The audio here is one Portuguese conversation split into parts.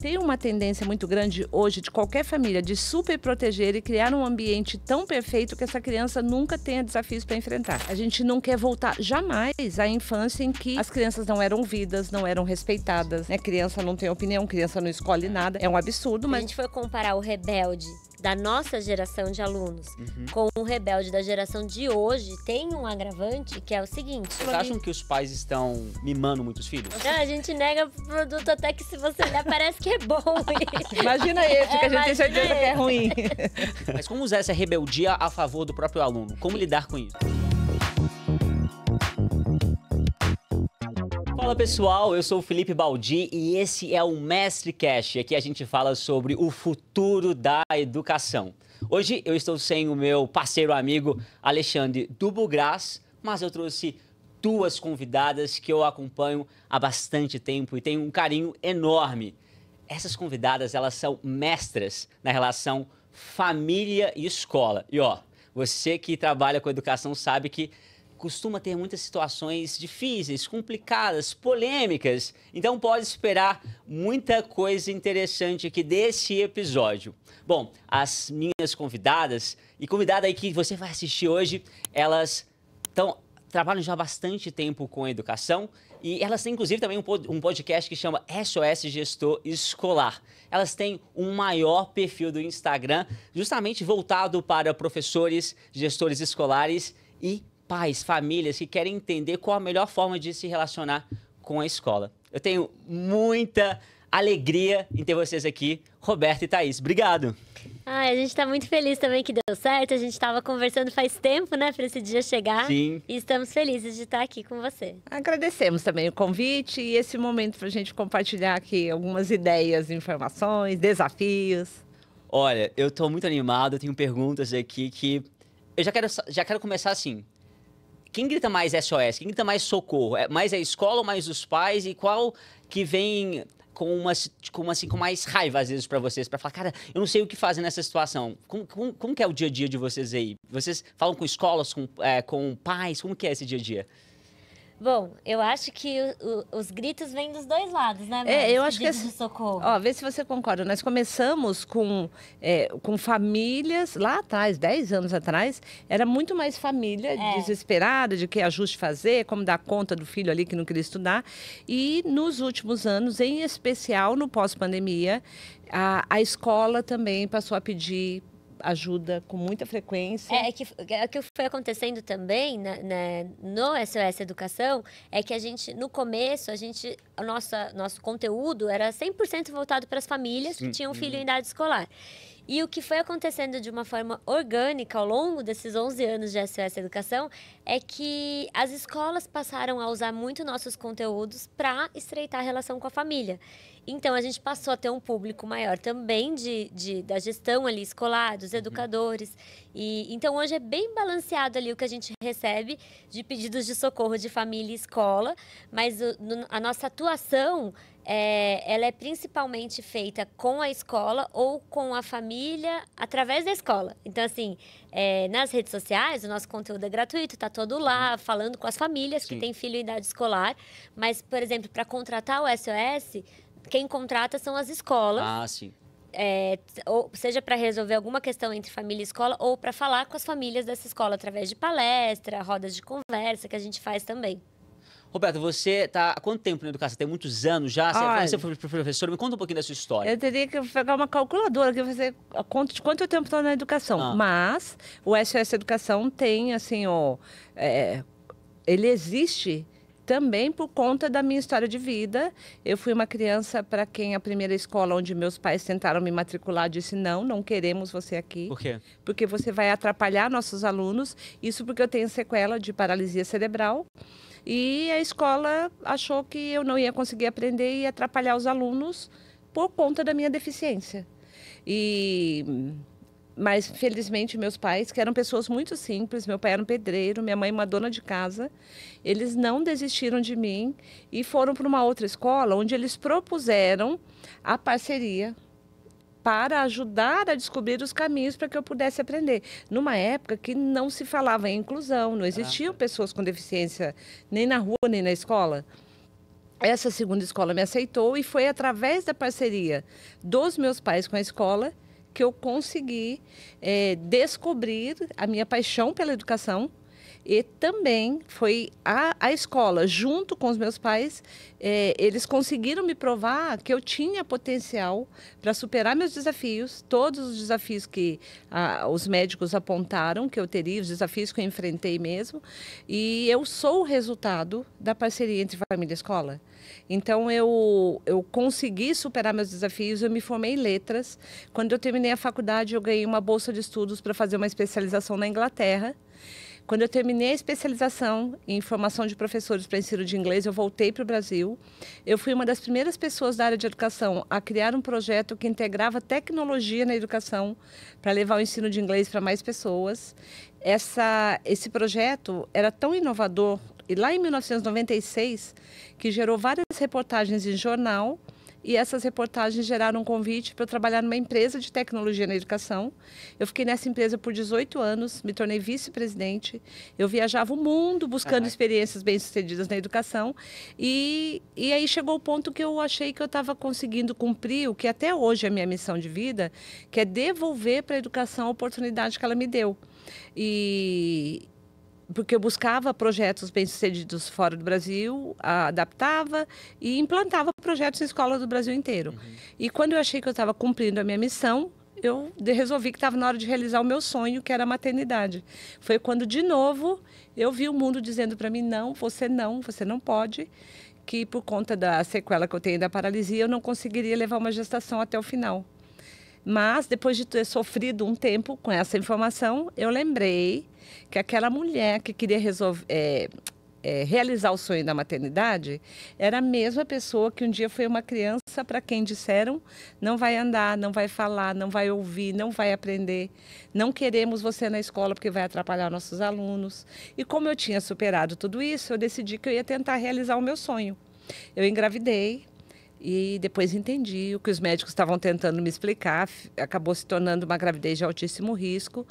Tem uma tendência muito grande hoje de qualquer família de super proteger e criar um ambiente tão perfeito que essa criança nunca tenha desafios para enfrentar. A gente não quer voltar jamais à infância em que as crianças não eram ouvidas, não eram respeitadas, né? Criança não tem opinião, criança não escolhe nada. É um absurdo, mas... Se a gente for comparar o rebelde da nossa geração de alunos com o rebelde da geração de hoje, tem um agravante que é o seguinte. Vocês acham que os pais estão mimando muitos filhos? Não, a gente nega o produto até que se você olhar parece que é bom. Imagina esse, que a gente tem certeza que é ruim. Mas como usar essa rebeldia a favor do próprio aluno? Como lidar com isso? Fala pessoal, eu sou o Felipe Baldi e esse é o MestreCast. Aqui a gente fala sobre o futuro da educação. Hoje eu estou sem o meu parceiro amigo Alexandre Dubugras, mas eu trouxe duas convidadas que eu acompanho há bastante tempo e tenho um carinho enorme. Essas convidadas, elas são mestras na relação família e escola. E ó, você que trabalha com educação sabe que costuma ter muitas situações difíceis, complicadas, polêmicas. Então pode esperar muita coisa interessante aqui desse episódio. Bom, as minhas convidadas e convidada aí que você vai assistir hoje, elas trabalham já há bastante tempo com educação e elas têm inclusive também um podcast que chama SOS Gestor Escolar. Elas têm um maior perfil do Instagram, justamente voltado para professores, gestores escolares e pais, famílias que querem entender qual a melhor forma de se relacionar com a escola. Eu tenho muita alegria em ter vocês aqui, Roberta e Thaís. Obrigado. A gente tá muito feliz também que deu certo. A gente tava conversando faz tempo, né, para esse dia chegar. Sim. E estamos felizes de estar aqui com você. Agradecemos também o convite e esse momento para a gente compartilhar aqui algumas ideias, informações, desafios. Olha, eu tô muito animado, eu tenho perguntas aqui que eu já quero começar assim. Quem grita mais SOS? Quem grita mais socorro? Mais a escola ou mais os pais? E qual que vem com mais raiva às vezes para vocês? Para falar, cara, eu não sei o que fazer nessa situação. Como que é o dia a dia de vocês aí? Vocês falam com escolas, com pais? Como que é esse dia a dia? Bom, eu acho que os gritos vêm dos dois lados, né? Eu acho que de socorro. Ó, vê se você concorda. Nós começamos com famílias, lá atrás, 10 anos atrás, era muito mais família desesperada de que ajuste fazer, como dar conta do filho ali que não queria estudar. E nos últimos anos, em especial no pós-pandemia, a escola também passou a pedir ajuda com muita frequência. O que foi acontecendo também no SOS Educação é que no começo, o nosso conteúdo era 100% voltado para as famílias que tinham filho em idade escolar. E o que foi acontecendo de uma forma orgânica ao longo desses 11 anos de SOS Educação é que as escolas passaram a usar muito nossos conteúdos para estreitar a relação com a família. Então, a gente passou a ter um público maior também da gestão ali escolar, dos educadores. Então, hoje é bem balanceado ali o que a gente recebe de pedidos de socorro de família e escola, mas a nossa atuação ela é principalmente feita com a escola ou com a família através da escola. Então, assim, nas redes sociais, o nosso conteúdo é gratuito, tá todo lá, falando com as famílias que têm filho em idade escolar. Mas, por exemplo, para contratar o SOS, quem contrata são as escolas. Ah, sim. Ou seja, para resolver alguma questão entre família e escola ou para falar com as famílias dessa escola através de palestra, rodas de conversa que a gente faz também. Roberto, você tá há quanto tempo na educação? Tem muitos anos já? Você foi professora? Me conta um pouquinho da sua história. Eu teria que pegar uma calculadora aqui, fazer a conta de quanto tempo estou na educação. Mas o SOS Educação tem, assim, ele existe também por conta da minha história de vida. Eu fui uma criança para quem a primeira escola onde meus pais tentaram me matricular disse não queremos você aqui. Por quê? Porque você vai atrapalhar nossos alunos. Isso porque eu tenho sequela de paralisia cerebral. E a escola achou que eu não ia conseguir aprender e ia atrapalhar os alunos por conta da minha deficiência. Mas, felizmente, meus pais, que eram pessoas muito simples, meu pai era um pedreiro, minha mãe uma dona de casa, eles não desistiram de mim e foram para uma outra escola onde eles propuseram a parceria para ajudar a descobrir os caminhos para que eu pudesse aprender. Numa época que não se falava em inclusão, não existiam pessoas com deficiência nem na rua, nem na escola. essa segunda escola me aceitou e foi através da parceria dos meus pais com a escola que eu consegui descobrir a minha paixão pela educação. E também foi a escola, junto com os meus pais, eles conseguiram me provar que eu tinha potencial para superar meus desafios, todos os desafios que os médicos apontaram que eu teria, os desafios que eu enfrentei mesmo. E eu sou o resultado da parceria entre família e escola. Então, eu consegui superar meus desafios, eu me formei em letras. Quando eu terminei a faculdade, eu ganhei uma bolsa de estudos para fazer uma especialização na Inglaterra. Quando eu terminei a especialização em formação de professores para ensino de inglês, eu voltei para o Brasil. Eu fui uma das primeiras pessoas da área de educação a criar um projeto que integrava tecnologia na educação para levar o ensino de inglês para mais pessoas. Esse projeto era tão inovador, e lá em 1996, que gerou várias reportagens em jornal. E essas reportagens geraram um convite para eu trabalhar numa empresa de tecnologia na educação. Eu fiquei nessa empresa por 18 anos, me tornei vice-presidente. Eu viajava o mundo buscando experiências bem-sucedidas na educação. E aí chegou o ponto que eu achei que eu estava conseguindo cumprir o que até hoje é a minha missão de vida, que é devolver para a educação a oportunidade que ela me deu. Porque eu buscava projetos bem-sucedidos fora do Brasil, adaptava e implantava projetos em escolas do Brasil inteiro. E quando eu achei que eu estava cumprindo a minha missão, eu resolvi que estava na hora de realizar o meu sonho, que era a maternidade. Foi quando, de novo, eu vi o mundo dizendo para mim, não, você não pode, que por conta da sequela que eu tenho da paralisia, eu não conseguiria levar uma gestação até o final. Mas, depois de ter sofrido um tempo com essa informação, eu lembrei que aquela mulher que queria realizar o sonho da maternidade era a mesma pessoa que um dia foi uma criança para quem disseram não vai andar, não vai falar, não vai ouvir, não vai aprender, não queremos você na escola porque vai atrapalhar nossos alunos. E como eu tinha superado tudo isso, eu decidi que eu ia tentar realizar o meu sonho. Eu engravidei. E depois entendi o que os médicos estavam tentando me explicar. Acabou se tornando uma gravidez de altíssimo risco.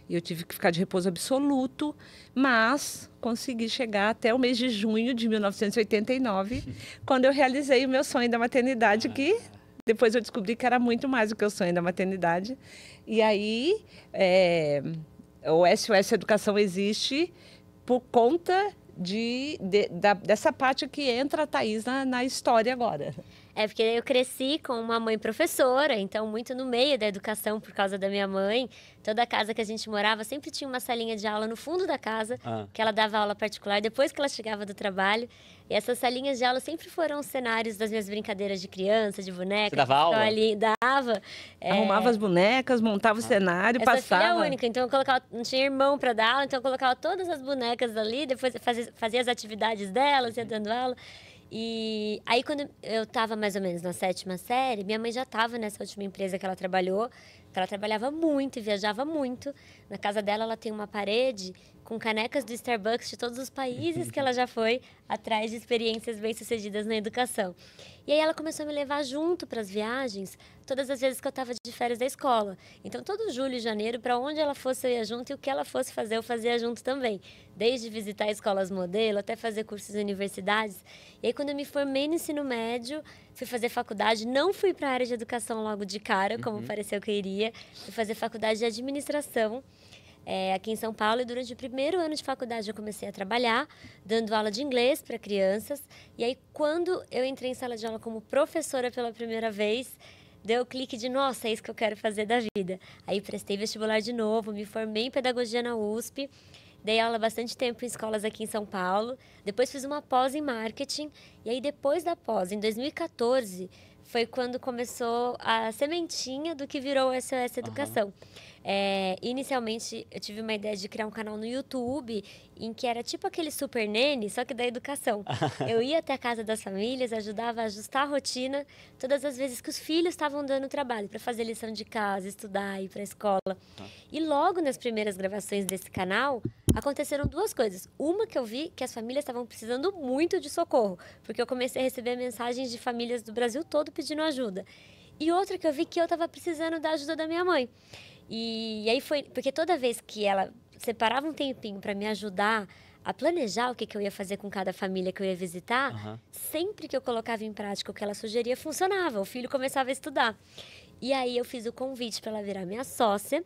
E eu tive que ficar de repouso absoluto. Mas consegui chegar até o mês de junho de 1989, quando eu realizei o meu sonho da maternidade, que depois eu descobri que era muito mais do que o sonho da maternidade. E aí, o SOS Educação existe por conta dessa parte que entra a Thaís na história agora. Porque eu cresci com uma mãe professora, então muito no meio da educação por causa da minha mãe. Toda a casa que a gente morava sempre tinha uma salinha de aula no fundo da casa, que ela dava aula particular depois que ela chegava do trabalho. E essas salinhas de aula sempre foram os cenários das minhas brincadeiras de criança, de boneca. Você dava aula? Ali, dava. Arrumava as bonecas, montava o cenário, passava. Eu sou filha única, então eu colocava, não tinha irmão para dar aula, então eu colocava todas as bonecas ali, depois fazia as atividades delas, ia dando aula. E aí, quando eu estava mais ou menos na 7ª série, minha mãe já estava nessa última empresa que ela trabalhou, que ela trabalhava muito e viajava muito. Na casa dela, ela tem uma parede com canecas do Starbucks de todos os países que ela já foi, atrás de experiências bem-sucedidas na educação. E aí, ela começou a me levar junto para as viagens, todas as vezes que eu estava de férias da escola. Então, todo julho e janeiro, para onde ela fosse, eu ia junto, e o que ela fosse fazer, eu fazia junto também. Desde visitar escolas modelo, até fazer cursos em universidades. E aí, quando eu me formei no ensino médio, fui fazer faculdade, não fui para a área de educação logo de cara, como pareceu que eu iria. Fui fazer faculdade de administração, aqui em São Paulo, e durante o primeiro ano de faculdade eu comecei a trabalhar, dando aula de inglês para crianças. E aí, quando eu entrei em sala de aula como professora pela primeira vez, deu o clique de, nossa, é isso que eu quero fazer da vida. Aí prestei vestibular de novo, me formei em pedagogia na USP, dei aula bastante tempo em escolas aqui em São Paulo, depois fiz uma pós em marketing, e aí depois da pós, em 2014, foi quando começou a sementinha do que virou o SOS Educação. Inicialmente, eu tive uma ideia de criar um canal no YouTube, em que era tipo aquele Super Nene, só que da educação. Eu ia até a casa das famílias, ajudava a ajustar a rotina, todas as vezes que os filhos estavam dando trabalho, para fazer lição de casa, estudar, ir para a escola. E logo nas primeiras gravações desse canal, aconteceram duas coisas. Uma, que eu vi que as famílias estavam precisando muito de socorro, porque eu comecei a receber mensagens de famílias do Brasil todo pedindo ajuda. E outra, que eu vi que eu estava precisando da ajuda da minha mãe. E aí foi, porque toda vez que ela separava um tempinho para me ajudar a planejar o que eu ia fazer com cada família que eu ia visitar, sempre que eu colocava em prática o que ela sugeria, funcionava. O filho começava a estudar. E aí eu fiz o convite para ela virar minha sócia.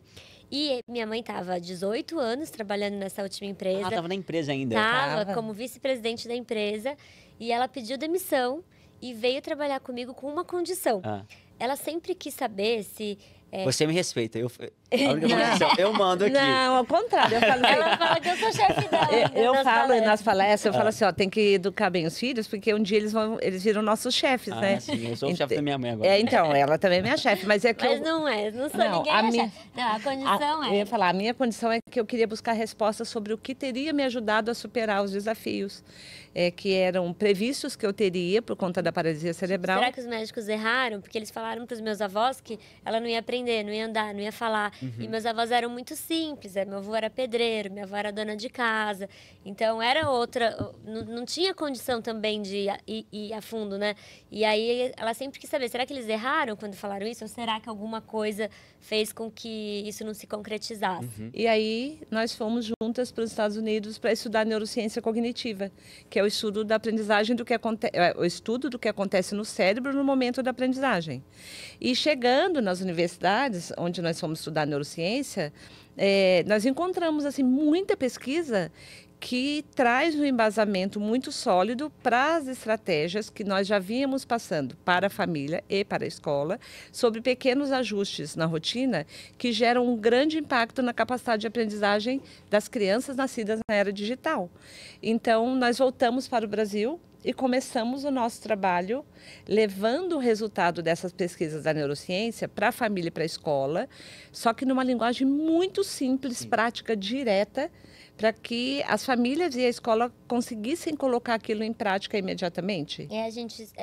E minha mãe estava há 18 anos trabalhando nessa última empresa. Ah, estava na empresa ainda. Estava como vice-presidente da empresa. E ela pediu demissão e veio trabalhar comigo com uma condição. Ela sempre quis saber se... Você me respeita. A única condição, eu mando aqui. Não, ao contrário. Eu falo, Ela fala que eu sou chefe dela. eu falo nas palestras, eu falo assim, ó, tem que educar bem os filhos, porque um dia eles viram nossos chefes, né? Sim, eu sou o chefe da minha mãe agora. Então, ela também é minha chefe, mas é que Mas não sou ninguém a chefe. Não, a condição Eu ia falar, a minha condição é que eu queria buscar respostas sobre o que teria me ajudado a superar os desafios que eram previstos que eu teria por conta da paralisia cerebral. Será que os médicos erraram? Porque eles falaram para os meus avós que ela não ia aprender, não ia andar, não ia falar. E meus avós eram muito simples. Meu avô era pedreiro, minha avó era dona de casa. Então, era outra... Não tinha condição também de ir a fundo, né? E aí, ela sempre quis saber, será que eles erraram quando falaram isso? Ou será que alguma coisa fez com que isso não se concretizasse? E aí, nós fomos juntas para os Estados Unidos para estudar neurociência cognitiva, que é o estudo da aprendizagem o estudo do que acontece no cérebro no momento da aprendizagem. E chegando nas universidades, onde nós fomos estudar neurociência, nós encontramos assim muita pesquisa que traz um embasamento muito sólido para as estratégias que nós já vínhamos passando para a família e para a escola, sobre pequenos ajustes na rotina que geram um grande impacto na capacidade de aprendizagem das crianças nascidas na era digital. Então, nós voltamos para o Brasil e começamos o nosso trabalho levando o resultado dessas pesquisas da neurociência para a família e para a escola, só que numa linguagem muito simples, prática, direta, para que as famílias e a escola conseguissem colocar aquilo em prática imediatamente?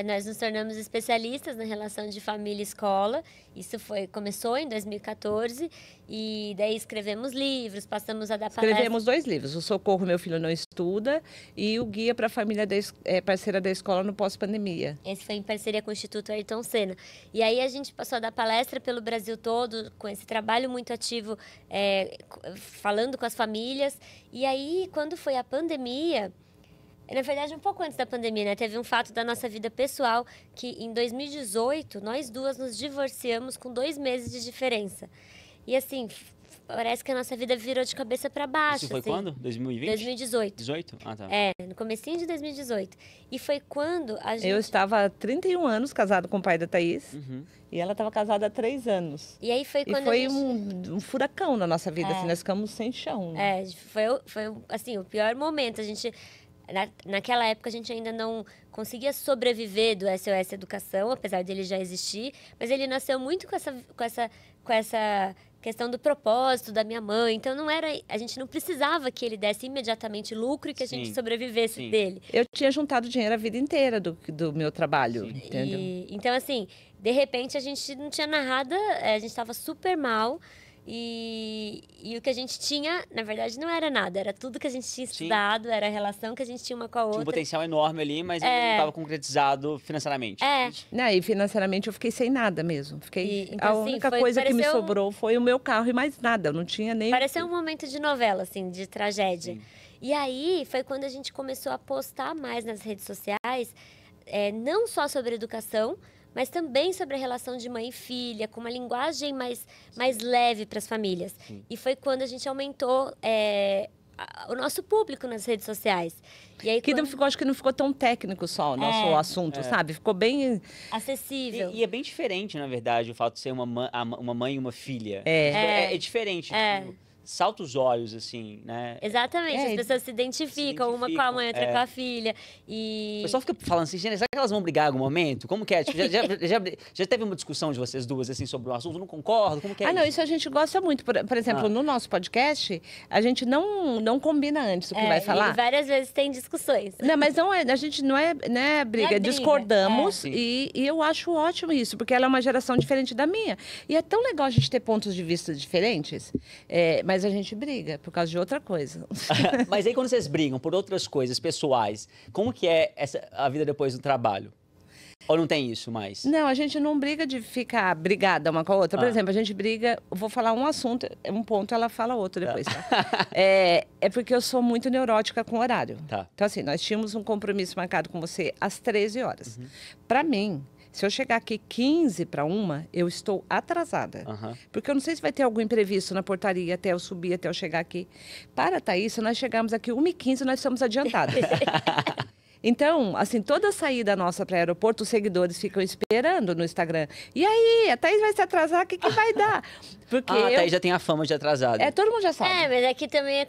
Nós nos tornamos especialistas na relação de família e escola. Isso começou em 2014 e daí escrevemos livros, passamos a dar palestras. Escrevemos 2 livros, O Socorro, Meu Filho Não Estuda e o Guia para a Família Parceira da Escola no Pós-Pandemia. Esse foi em parceria com o Instituto Ayrton Senna. E aí a gente passou a dar palestra pelo Brasil todo, com esse trabalho muito ativo, falando com as famílias. E aí, quando foi a pandemia, na verdade, um pouco antes da pandemia, né? Teve um fato da nossa vida pessoal que em 2018, nós duas nos divorciamos com 2 meses de diferença. E assim, parece que a nossa vida virou de cabeça para baixo. Isso foi assim. quando? 2020? 2018. 18? Ah, tá. No comecinho de 2018. E foi quando a gente... Eu estava há 31 anos casado com o pai da Thaís. E ela estava casada há 3 anos. E aí foi quando foi um furacão na nossa vida, assim, nós ficamos sem chão. Foi assim, o pior momento. A gente... Naquela época, a gente ainda não conseguia sobreviver do SOS Educação, apesar dele já existir. Mas ele nasceu muito com essa questão do propósito da minha mãe. Então, a gente não precisava que ele desse imediatamente lucro e que a gente sobrevivesse dele. Eu tinha juntado dinheiro a vida inteira do meu trabalho, entendeu? Então, assim, de repente, a gente não tinha nada, a gente estava super mal. E o que a gente tinha, na verdade, não era nada. Era tudo que a gente tinha estudado, era a relação que a gente tinha uma com a outra. Tinha um potencial enorme ali, mas ele não estava concretizado financeiramente. Não, e financeiramente eu fiquei sem nada mesmo. Então, a única coisa que me sobrou foi o meu carro e mais nada. Eu não tinha nem... Pareceu um momento de novela, assim, de tragédia. Sim. E aí foi quando a gente começou a postar mais nas redes sociais, não só sobre educação, mas também sobre a relação de mãe e filha, com uma linguagem mais leve para as famílias. E foi quando a gente aumentou o nosso público nas redes sociais. E aí, acho que não ficou tão técnico só o nosso assunto, sabe? Ficou bem... acessível. E é bem diferente, na verdade, o fato de ser uma mãe e uma filha. É diferente. Tipo, salta os olhos, assim, né? Exatamente, as pessoas se identificam, uma com a mãe, outra com a filha. E... O pessoal fica falando assim, gente, será que elas vão brigar em algum momento? Como que é? Tipo, já teve uma discussão de vocês duas, assim, sobre o assunto? Não concordo? Como que é não, isso a gente gosta muito. Por exemplo, no nosso podcast, a gente não combina antes o que vai falar. E várias vezes tem discussões. Não, mas a gente não é briga, discordamos. E eu acho ótimo isso, porque ela é uma geração diferente da minha. E é tão legal a gente ter pontos de vista diferentes, mas a gente briga por causa de outra coisa. Mas aí quando vocês brigam por outras coisas pessoais, como que é a vida depois do trabalho? Ou não tem isso mais? Não, a gente não briga de ficar brigada uma com a outra. Por exemplo, a gente briga, vou falar um assunto, um ponto, ela fala outro depois. Tá? É porque eu sou muito neurótica com horário. Tá. Então, assim, nós tínhamos um compromisso marcado com você às 13 horas. Para mim, se eu chegar aqui 15 para 1, eu estou atrasada. Porque eu não sei se vai ter algum imprevisto na portaria até eu subir, até eu chegar aqui. Para, Thaís, se nós chegamos aqui 1h15, nós estamos adiantadas. Então, assim, toda saída nossa para o aeroporto, os seguidores ficam esperando no Instagram. E aí, a Thaís vai se atrasar, o que vai dar? Porque a Thaís já tem a fama de atrasada. todo mundo já sabe. Mas aqui também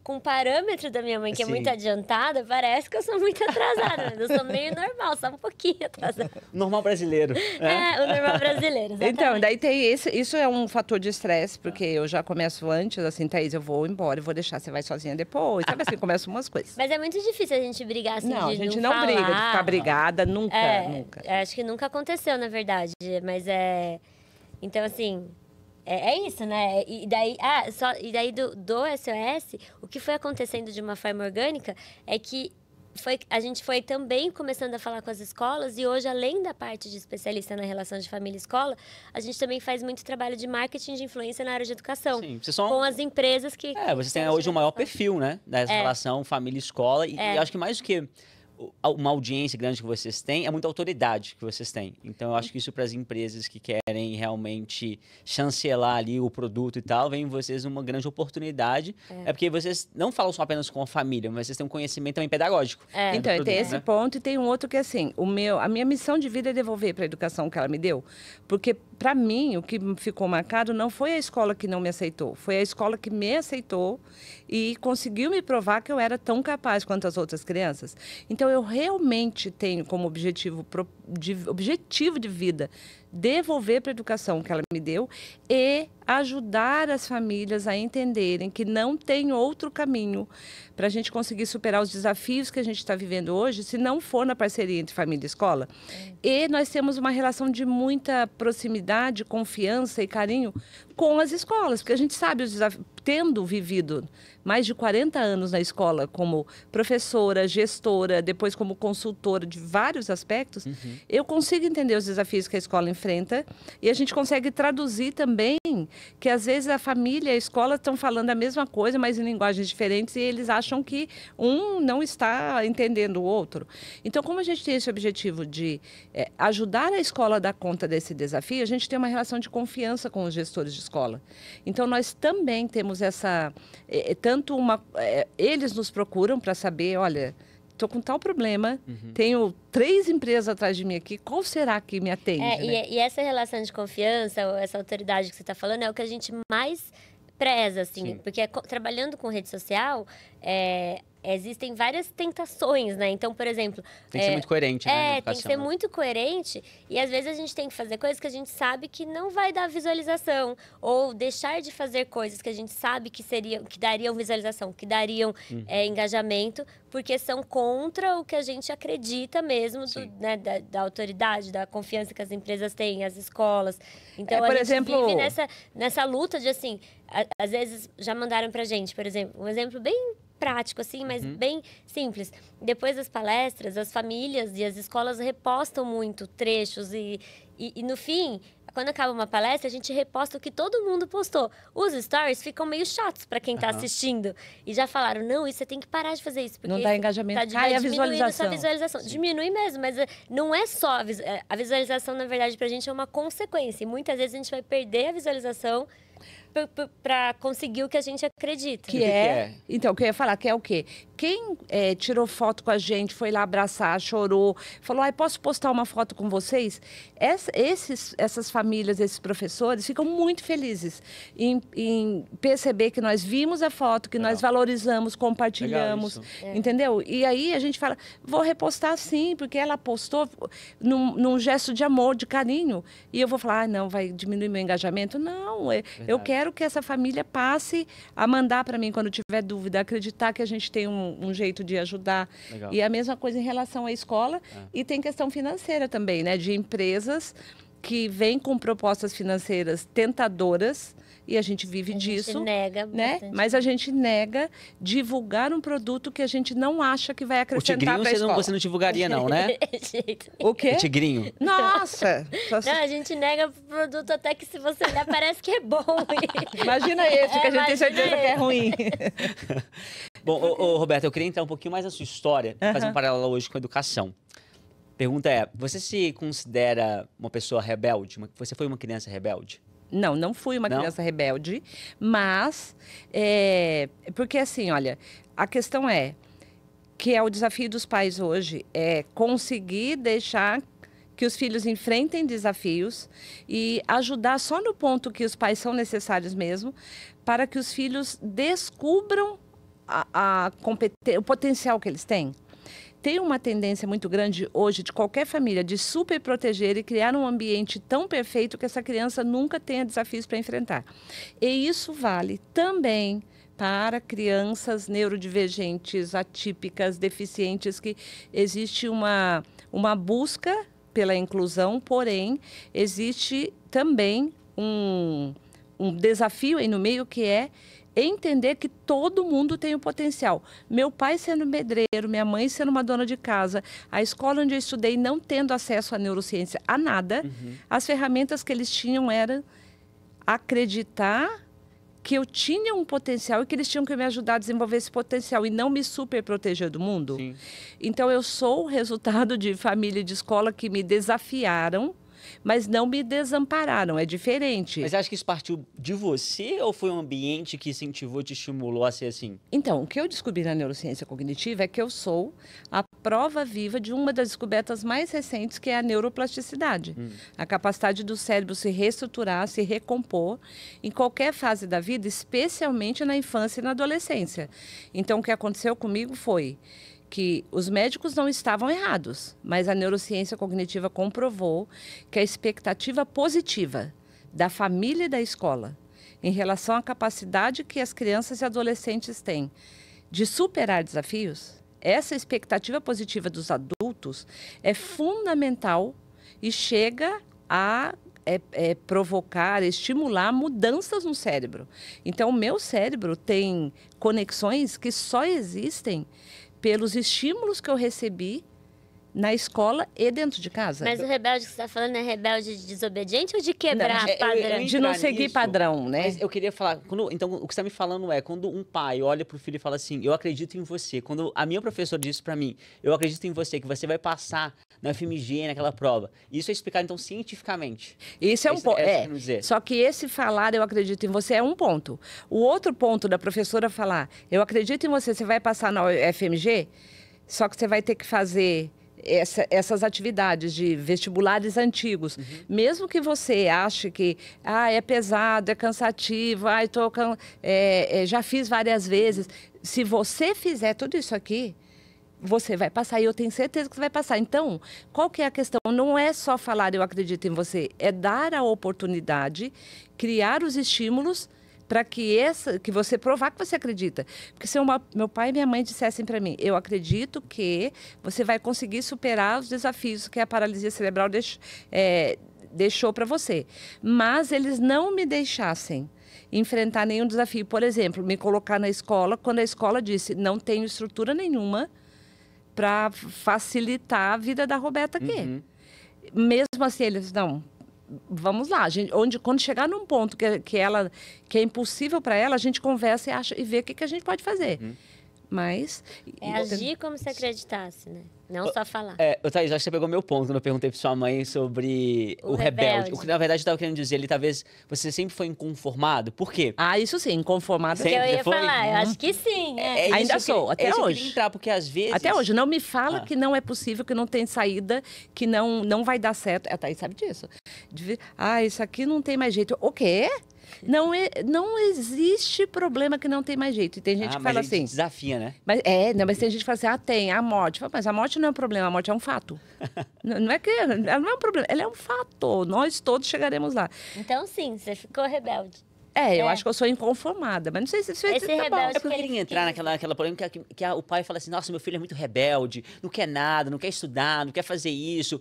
com o parâmetro da minha mãe, que é muito adiantada, parece que eu sou muito atrasada. Eu sou meio normal, só um pouquinho atrasada. Normal brasileiro. O normal brasileiro, exatamente. Então, daí tem isso é um fator de estresse, porque eu já começo antes, assim, Thaís, eu vou embora, eu vou deixar, você vai sozinha depois. Sabe assim, começam umas coisas. Mas é muito difícil a gente brigar assim, não, de a gente não briga, de falar. ficar brigada, nunca. Acho que nunca aconteceu, na verdade. Mas então, assim, é isso, né? E daí do SOS, o que foi acontecendo de uma forma orgânica é que a gente foi também começando a falar com as escolas e hoje, além da parte de especialista na relação de família e escola, a gente também faz muito trabalho de marketing de influência na área de educação. Sim, com as empresas que... vocês têm hoje o maior perfil, né? Dessa relação família-escola. E acho que mais do que uma audiência grande que vocês têm, é muita autoridade que vocês têm. Então, eu acho que isso para as empresas que querem realmente chancelar ali o produto e tal, vem em vocês uma grande oportunidade. Porque vocês não falam só apenas com a família, mas vocês têm um conhecimento também pedagógico. Então, produto, tem esse ponto e tem um outro que, assim, a minha missão de vida é devolver para a educação que ela me deu. Porque, para mim, o que ficou marcado não foi a escola que não me aceitou, foi a escola que me aceitou e conseguiu me provar que eu era tão capaz quanto as outras crianças. Então, eu realmente tenho como objetivo de vida devolver para a educação que ela me deu e ajudar as famílias a entenderem que não tem outro caminho para a gente conseguir superar os desafios que a gente está vivendo hoje, se não for na parceria entre família e escola. E nós temos uma relação de muita proximidade, confiança e carinho com as escolas, porque a gente sabe os desafios. Tendo vivido mais de 40 anos na escola como professora, gestora, depois como consultora de vários aspectos, eu consigo entender os desafios que a escola enfrenta e a gente consegue traduzir também que às vezes a família e a escola estão falando a mesma coisa, mas em linguagens diferentes e eles acham que um não está entendendo o outro. Então, como a gente tem esse objetivo de ajudar a escola a dar conta desse desafio, a gente tem uma relação de confiança com os gestores de escola. Então, nós também temos eles nos procuram para saber, olha, estou com tal problema, tenho 3 empresas atrás de mim aqui, qual será que me atende? Né? E essa relação de confiança, ou essa autoridade que você está falando, é o que a gente mais preza, assim, porque trabalhando com rede social, existem várias tentações, né? Então, por exemplo... Tem que ser muito coerente, né? Tem que ser muito coerente e às vezes a gente tem que fazer coisas que a gente sabe que não vai dar visualização ou deixar de fazer coisas que a gente sabe que dariam visualização, que dariam engajamento, porque são contra o que a gente acredita mesmo da autoridade, da confiança que as empresas têm, as escolas. Então, por a gente exemplo... vive nessa luta de, assim, às vezes já mandaram pra gente, por exemplo, um exemplo bem prático, assim, mas bem simples. Depois das palestras, as famílias e as escolas repostam muito trechos e no fim, quando acaba uma palestra, a gente reposta o que todo mundo postou. Os stories ficam meio chatos para quem está assistindo. E já falaram, não, você tem que parar de fazer isso. Porque não dá engajamento, cai a visualização. Diminui mesmo, mas não é só... A visualização, na verdade, para a gente é uma consequência. E muitas vezes a gente vai perder a visualização para conseguir o que a gente acredita. Então, o que eu ia falar, que é o quê? Quem tirou foto com a gente, foi lá abraçar, chorou, falou, posso postar uma foto com vocês? Essas famílias, esses professores, ficam muito felizes em perceber que nós vimos a foto, que nós valorizamos, compartilhamos, entendeu? E aí a gente fala, vou repostar sim, porque ela postou num gesto de amor, de carinho. E eu vou falar, não, vai diminuir meu engajamento? Não, eu quero que essa família passe a mandar para mim quando tiver dúvida, acreditar que a gente tem um jeito de ajudar. Legal. E a mesma coisa em relação à escola. E tem questão financeira também, né? De empresas que vem com propostas financeiras tentadoras, e a gente vive disso. A gente nega bastante. Mas a gente nega divulgar um produto que a gente não acha que vai acrescentar para a escola. Você não divulgaria não, né? O quê? O tigrinho. Nossa! Não, a gente nega produto até que se você olhar parece que é bom. Imagina esse, que a gente tem certeza que é ruim. Bom, Roberta, eu queria entrar um pouquinho mais na sua história, fazer um paralelo hoje com a educação. Pergunta é, você se considera uma pessoa rebelde? Você foi uma criança rebelde? Não, não fui uma criança rebelde, mas... porque assim, olha, a questão é que é o desafio dos pais hoje, é conseguir deixar que os filhos enfrentem desafios e ajudar só no ponto que os pais são necessários mesmo, para que os filhos descubram o potencial que eles têm. Tem uma tendência muito grande hoje de qualquer família de super proteger e criar um ambiente tão perfeito que essa criança nunca tenha desafios para enfrentar. E isso vale também para crianças neurodivergentes, atípicas, deficientes, que existe uma busca pela inclusão, porém, existe também um desafio aí no meio que é entender que todo mundo tem o potencial. Meu pai sendo medreiro, minha mãe sendo uma dona de casa, a escola onde eu estudei não tendo acesso à neurociência, a nada, as ferramentas que eles tinham eram acreditar que eu tinha um potencial e que eles tinham que me ajudar a desenvolver esse potencial e não me super proteger do mundo. Sim. Então, eu sou o resultado de família e de escola que me desafiaram, mas não me desampararam, é diferente. Mas acha que isso partiu de você ou foi um ambiente que incentivou, te estimulou a ser assim? Então, o que eu descobri na neurociência cognitiva é que eu sou a prova viva de uma das descobertas mais recentes, que é a neuroplasticidade. A capacidade do cérebro se reestruturar, se recompor em qualquer fase da vida, especialmente na infância e na adolescência. Então, o que aconteceu comigo foi que os médicos não estavam errados, mas a neurociência cognitiva comprovou que a expectativa positiva da família e da escola em relação à capacidade que as crianças e adolescentes têm de superar desafios, essa expectativa positiva dos adultos é fundamental e chega a provocar, estimular mudanças no cérebro. Então, o meu cérebro tem conexões que só existem pelos estímulos que eu recebi na escola e dentro de casa. Mas o rebelde que você está falando é rebelde de desobediente ou de quebrar padrão? De não seguir padrão, né? Mas eu queria falar, então o que você está me falando é, quando um pai olha para o filho e fala assim, eu acredito em você, quando a minha professora disse para mim, eu acredito em você, que você vai passar na FMG, naquela prova. Isso é explicado, então, cientificamente. Isso é um ponto. Só que esse falar, eu acredito em você, é um ponto. O outro ponto da professora falar, eu acredito em você, você vai passar na FMG, só que você vai ter que fazer essas atividades de vestibulares antigos. Mesmo que você ache que é pesado, é cansativo, já fiz várias vezes. Se você fizer tudo isso aqui, você vai passar, e eu tenho certeza que você vai passar. Então, qual que é a questão? Não é só falar eu acredito em você, é dar a oportunidade, criar os estímulos para que você provar que você acredita. Porque se meu pai e minha mãe dissessem para mim, eu acredito que você vai conseguir superar os desafios que a paralisia cerebral deixou para você. Mas eles não me deixassem enfrentar nenhum desafio. Por exemplo, me colocar na escola, quando a escola disse, não tenho estrutura nenhuma para facilitar a vida da Roberta aqui. Mesmo assim, eles, não... Vamos lá, quando chegar num ponto que é impossível para ela, a gente conversa e vê o que a gente pode fazer. Mas... agir como se acreditasse, né? Não só falar. Thaís, acho que você pegou meu ponto quando eu perguntei para sua mãe sobre o rebelde. O que, na verdade, eu estava querendo dizer, talvez você sempre foi inconformado. Por quê? Isso sim, inconformado. Eu ia falar, eu acho que sim. Ainda sou, até hoje. Eu queria entrar, porque às vezes... Até hoje, não me fala que não é possível, que não tem saída, que não vai dar certo. A Thaís sabe disso. Isso aqui não tem mais jeito. O quê? Não existe problema que não tem mais jeito. E tem gente que fala assim... desafia, né? Mas tem gente que fala assim, tem a morte. Mas a morte não é um problema, a morte é um fato. Não é que ela não é um problema, ela é um fato. Nós todos chegaremos lá. Então, sim, você ficou rebelde. Eu acho que eu sou inconformada, mas não sei se isso Esse tá bom. rebelde É porque eu queria entrar naquela polêmica que o pai fala assim, nossa, meu filho é muito rebelde, não quer nada, não quer estudar, não quer fazer isso,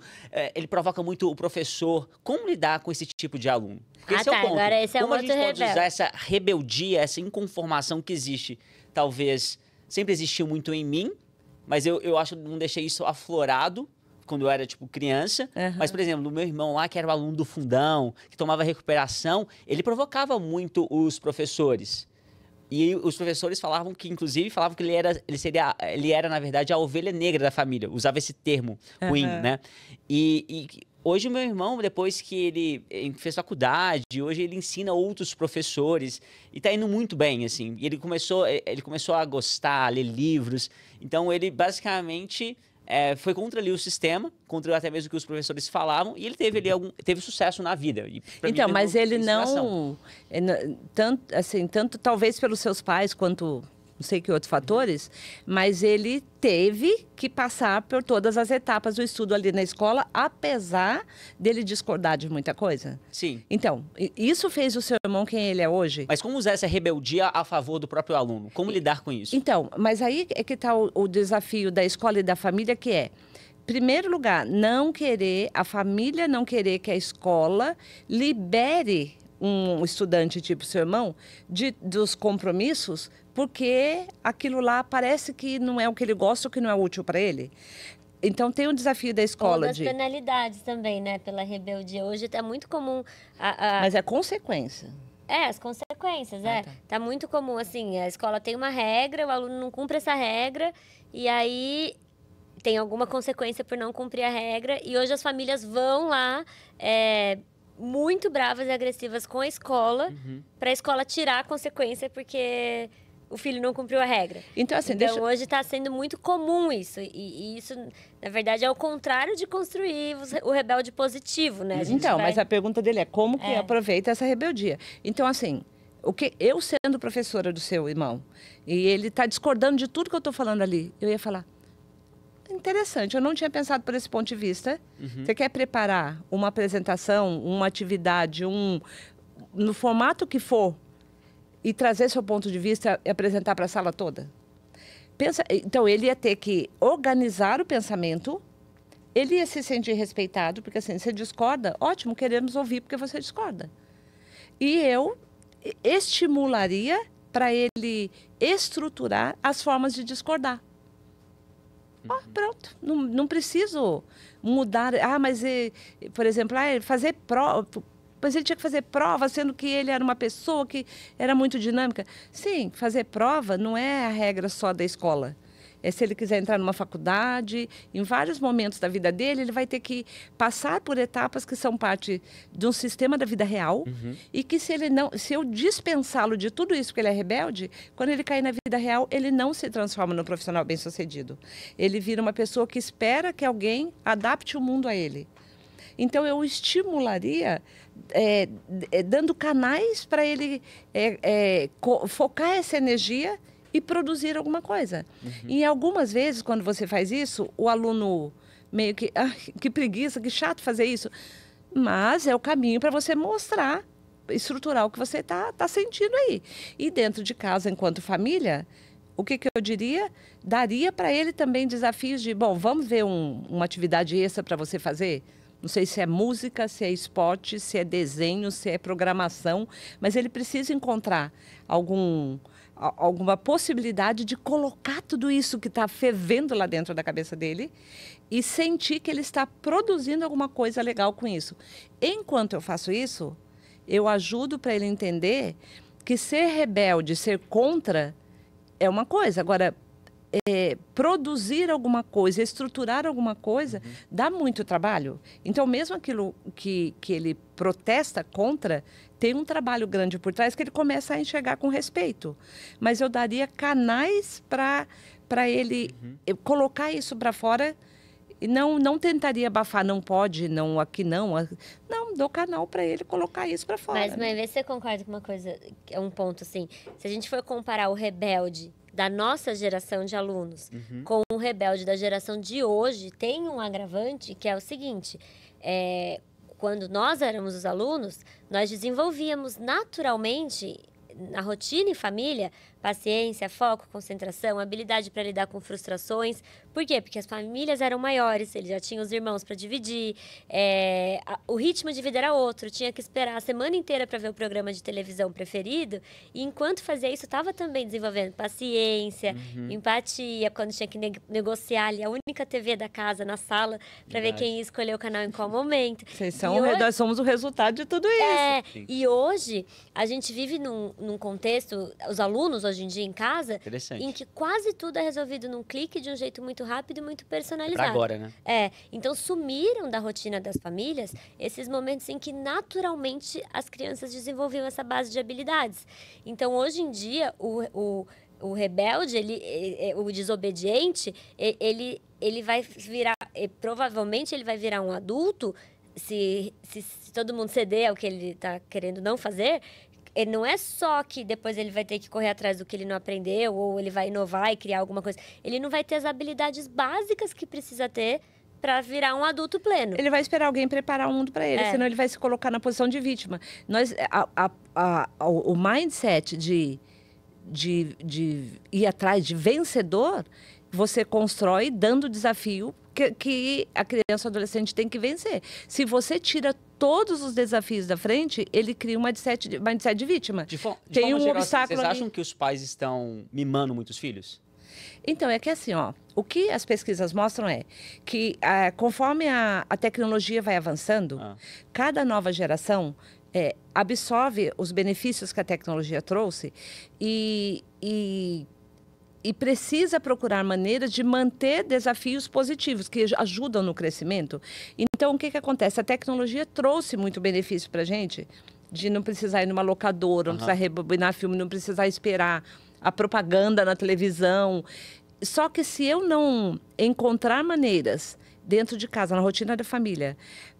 ele provoca muito o professor. Como lidar com esse tipo de aluno? Porque esse é o ponto. Agora esse é Como um a gente outro pode rebelde. usar essa rebeldia, essa inconformação que existe, talvez sempre existiu muito em mim, mas eu acho que não deixei isso aflorado quando eu era, tipo, criança. Mas, por exemplo, o meu irmão lá, que era o aluno do fundão, que tomava recuperação, ele provocava muito os professores. E os professores falavam que, inclusive, falavam que ele era, na verdade, a ovelha negra da família. Usava esse termo ruim, né? E hoje o meu irmão, depois que ele fez faculdade, hoje ele ensina outros professores e tá indo muito bem, assim. E ele começou a gostar, a ler livros. Então, ele basicamente foi contra ali o sistema, contra até mesmo o que os professores falavam, e ele teve sucesso na vida. E Então, mas ele não... tanto talvez pelos seus pais quanto não sei que outros fatores, mas ele teve que passar por todas as etapas do estudo ali na escola, apesar dele discordar de muita coisa. Sim. Então, isso fez o seu irmão quem ele é hoje. Mas como usar essa rebeldia a favor do próprio aluno? Como lidar com isso? Então, mas aí é que está o desafio da escola e da família, que é, primeiro lugar, a família não querer que a escola libere um estudante tipo seu irmão dos compromissos, porque aquilo lá parece que não é o que ele gosta ou que não é útil para ele. Então, tem um desafio da escola Ou das penalidades também, né? Pela rebeldia. Hoje está muito comum... Mas é consequência. As consequências, Tá muito comum, assim, a escola tem uma regra, o aluno não cumpre essa regra, e aí tem alguma consequência por não cumprir a regra, e hoje as famílias vão lá... muito bravas e agressivas com a escola, para a escola tirar a consequência porque o filho não cumpriu a regra. Então, assim, hoje está sendo muito comum isso. E isso, na verdade, é o contrário de construir o rebelde positivo, né? Mas a pergunta dele é como que aproveita essa rebeldia. Então, assim, eu sendo professora do seu irmão, e ele está discordando de tudo que eu estou falando ali, eu ia falar... Interessante, eu não tinha pensado por esse ponto de vista. Você quer preparar uma apresentação, uma atividade, no formato que for, e trazer seu ponto de vista e apresentar para a sala toda? Então, ele ia ter que organizar o pensamento, ele ia se sentir respeitado, porque assim, você discorda, ótimo, queremos ouvir porque você discorda. E eu estimularia para ele estruturar as formas de discordar. Pronto, não preciso mudar. Mas, por exemplo, fazer prova. Mas ele tinha que fazer prova, sendo que ele era uma pessoa que era muito dinâmica. Sim, fazer prova não é a regra só da escola. Se ele quiser entrar numa faculdade, em vários momentos da vida dele, ele vai ter que passar por etapas que são parte de um sistema da vida real e que se eu dispensá-lo de tudo isso porque ele é rebelde, quando ele cair na vida real, ele não se transforma num profissional bem-sucedido. Ele vira uma pessoa que espera que alguém adapte o mundo a ele. Então, eu estimularia dando canais para ele focar essa energia e produzir alguma coisa. E algumas vezes, quando você faz isso, o aluno meio que... que preguiça, que chato fazer isso. Mas é o caminho para você mostrar, estruturar o que você tá sentindo aí. E dentro de casa, enquanto família, o que eu diria? Daria para ele também desafios de... Bom, vamos ver uma atividade extra para você fazer? Não sei se é música, se é esporte, se é desenho, se é programação. Mas ele precisa encontrar alguma possibilidade de colocar tudo isso que está fervendo lá dentro da cabeça dele e sentir que ele está produzindo alguma coisa legal com isso. Enquanto eu faço isso, eu ajudo para ele entender que ser rebelde, ser contra, é uma coisa. Agora, produzir alguma coisa, estruturar alguma coisa, dá muito trabalho. Então, mesmo aquilo que ele protesta contra, tem um trabalho grande por trás que ele começa a enxergar com respeito. Mas eu daria canais para ele colocar isso para fora e não tentaria abafar, não pode, não, aqui não. Não, dou canal para ele colocar isso para fora. Mas, mãe, vê se você concorda com uma coisa, é um ponto assim. Se a gente for comparar o rebelde da nossa geração de alunos com o rebelde da geração de hoje, tem um agravante que é o seguinte, quando nós éramos os alunos, nós desenvolvíamos naturalmente, na rotina em família, paciência, foco, concentração, habilidade para lidar com frustrações. Por quê? Porque as famílias eram maiores, eles já tinham os irmãos para dividir, o ritmo de vida era outro, tinha que esperar a semana inteira para ver o programa de televisão preferido, e enquanto fazia isso, estava também desenvolvendo paciência, empatia, quando tinha que negociar ali a única TV da casa na sala, para ver quem ia escolher o canal em qual momento. Nós somos o resultado de tudo isso. E hoje, a gente vive num contexto, os alunos hoje em dia em casa, em que quase tudo é resolvido num clique, de um jeito muito rápido e muito personalizado. Pra agora, né? Então sumiram da rotina das famílias esses momentos em que naturalmente as crianças desenvolviam essa base de habilidades. Então hoje em dia, o rebelde, o desobediente, ele vai virar, provavelmente ele vai virar um adulto, se todo mundo ceder ao que ele está querendo não fazer. Não é só que depois ele vai ter que correr atrás do que ele não aprendeu, ou ele vai inovar e criar alguma coisa. Ele não vai ter as habilidades básicas que precisa ter para virar um adulto pleno. Ele vai esperar alguém preparar o mundo para ele, senão ele vai se colocar na posição de vítima. O mindset de ir atrás de vencedor, você constrói dando desafio que a criança ou adolescente tem que vencer. Se você tira todos os desafios da frente, ele cria um mindset de vítima. Tem um obstáculo. Vocês acham que os pais estão mimando muitos filhos? Então, é que assim, o que as pesquisas mostram é que conforme a tecnologia vai avançando, cada nova geração absorve os benefícios que a tecnologia trouxe e precisa procurar maneiras de manter desafios positivos que ajudam no crescimento. Então, o que acontece? A tecnologia trouxe muito benefício para a gente, de não precisar ir numa locadora, não precisar rebobinar filme, não precisar esperar a propaganda na televisão. Só que se eu não encontrar maneiras dentro de casa, na rotina da família,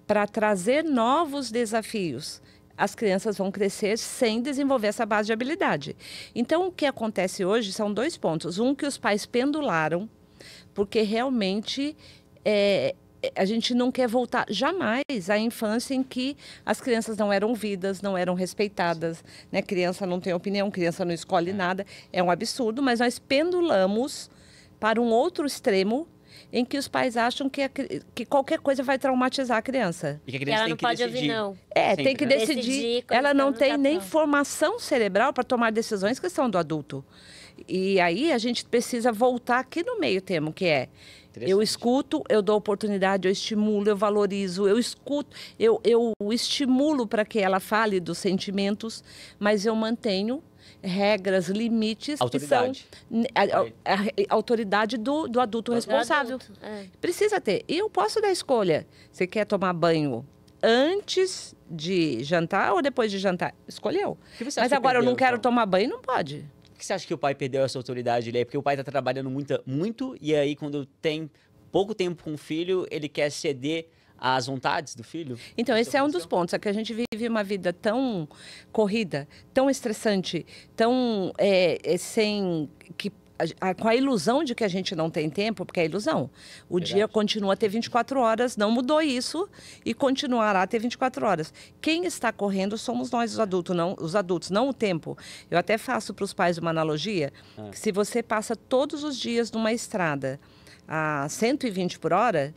para trazer novos desafios, as crianças vão crescer sem desenvolver essa base de habilidade. Então, o que acontece hoje são 2 pontos. Um, que os pais pendularam, porque realmente a gente não quer voltar jamais à infância em que as crianças não eram ouvidas, não eram respeitadas, né? Criança não tem opinião, criança não escolhe nada. É um absurdo, mas nós pendulamos para um outro extremo, em que os pais acham que qualquer coisa vai traumatizar a criança. E que a criança ela não pode ouvir, não. Tem que decidir. Ela não tem nem formação cerebral para tomar decisões que são do adulto. E aí a gente precisa voltar aqui no meio termo, que é: eu escuto, eu dou oportunidade, eu estimulo, eu valorizo, eu escuto, eu estimulo para que ela fale dos sentimentos, mas eu mantenho regras, limites, autoridade. Que são a autoridade do adulto responsável. Precisa ter. E eu posso dar escolha. Você quer tomar banho antes de jantar ou depois de jantar? Escolheu. Mas agora eu não quero tomar banho, não pode. Por que você acha que o pai perdeu essa autoridade? É porque o pai está trabalhando muito, e aí quando tem pouco tempo com o filho, ele quer ceder às vontades do filho? Então, esse é um dos pontos. É que a gente vive uma vida tão corrida, tão estressante, tão com a ilusão de que a gente não tem tempo, porque é ilusão. O dia continua a ter 24 horas, não mudou isso e continuará a ter 24 horas. Quem está correndo somos nós, os adultos, não o tempo. Eu até faço para os pais uma analogia, que se você passa todos os dias numa estrada a 120 por hora,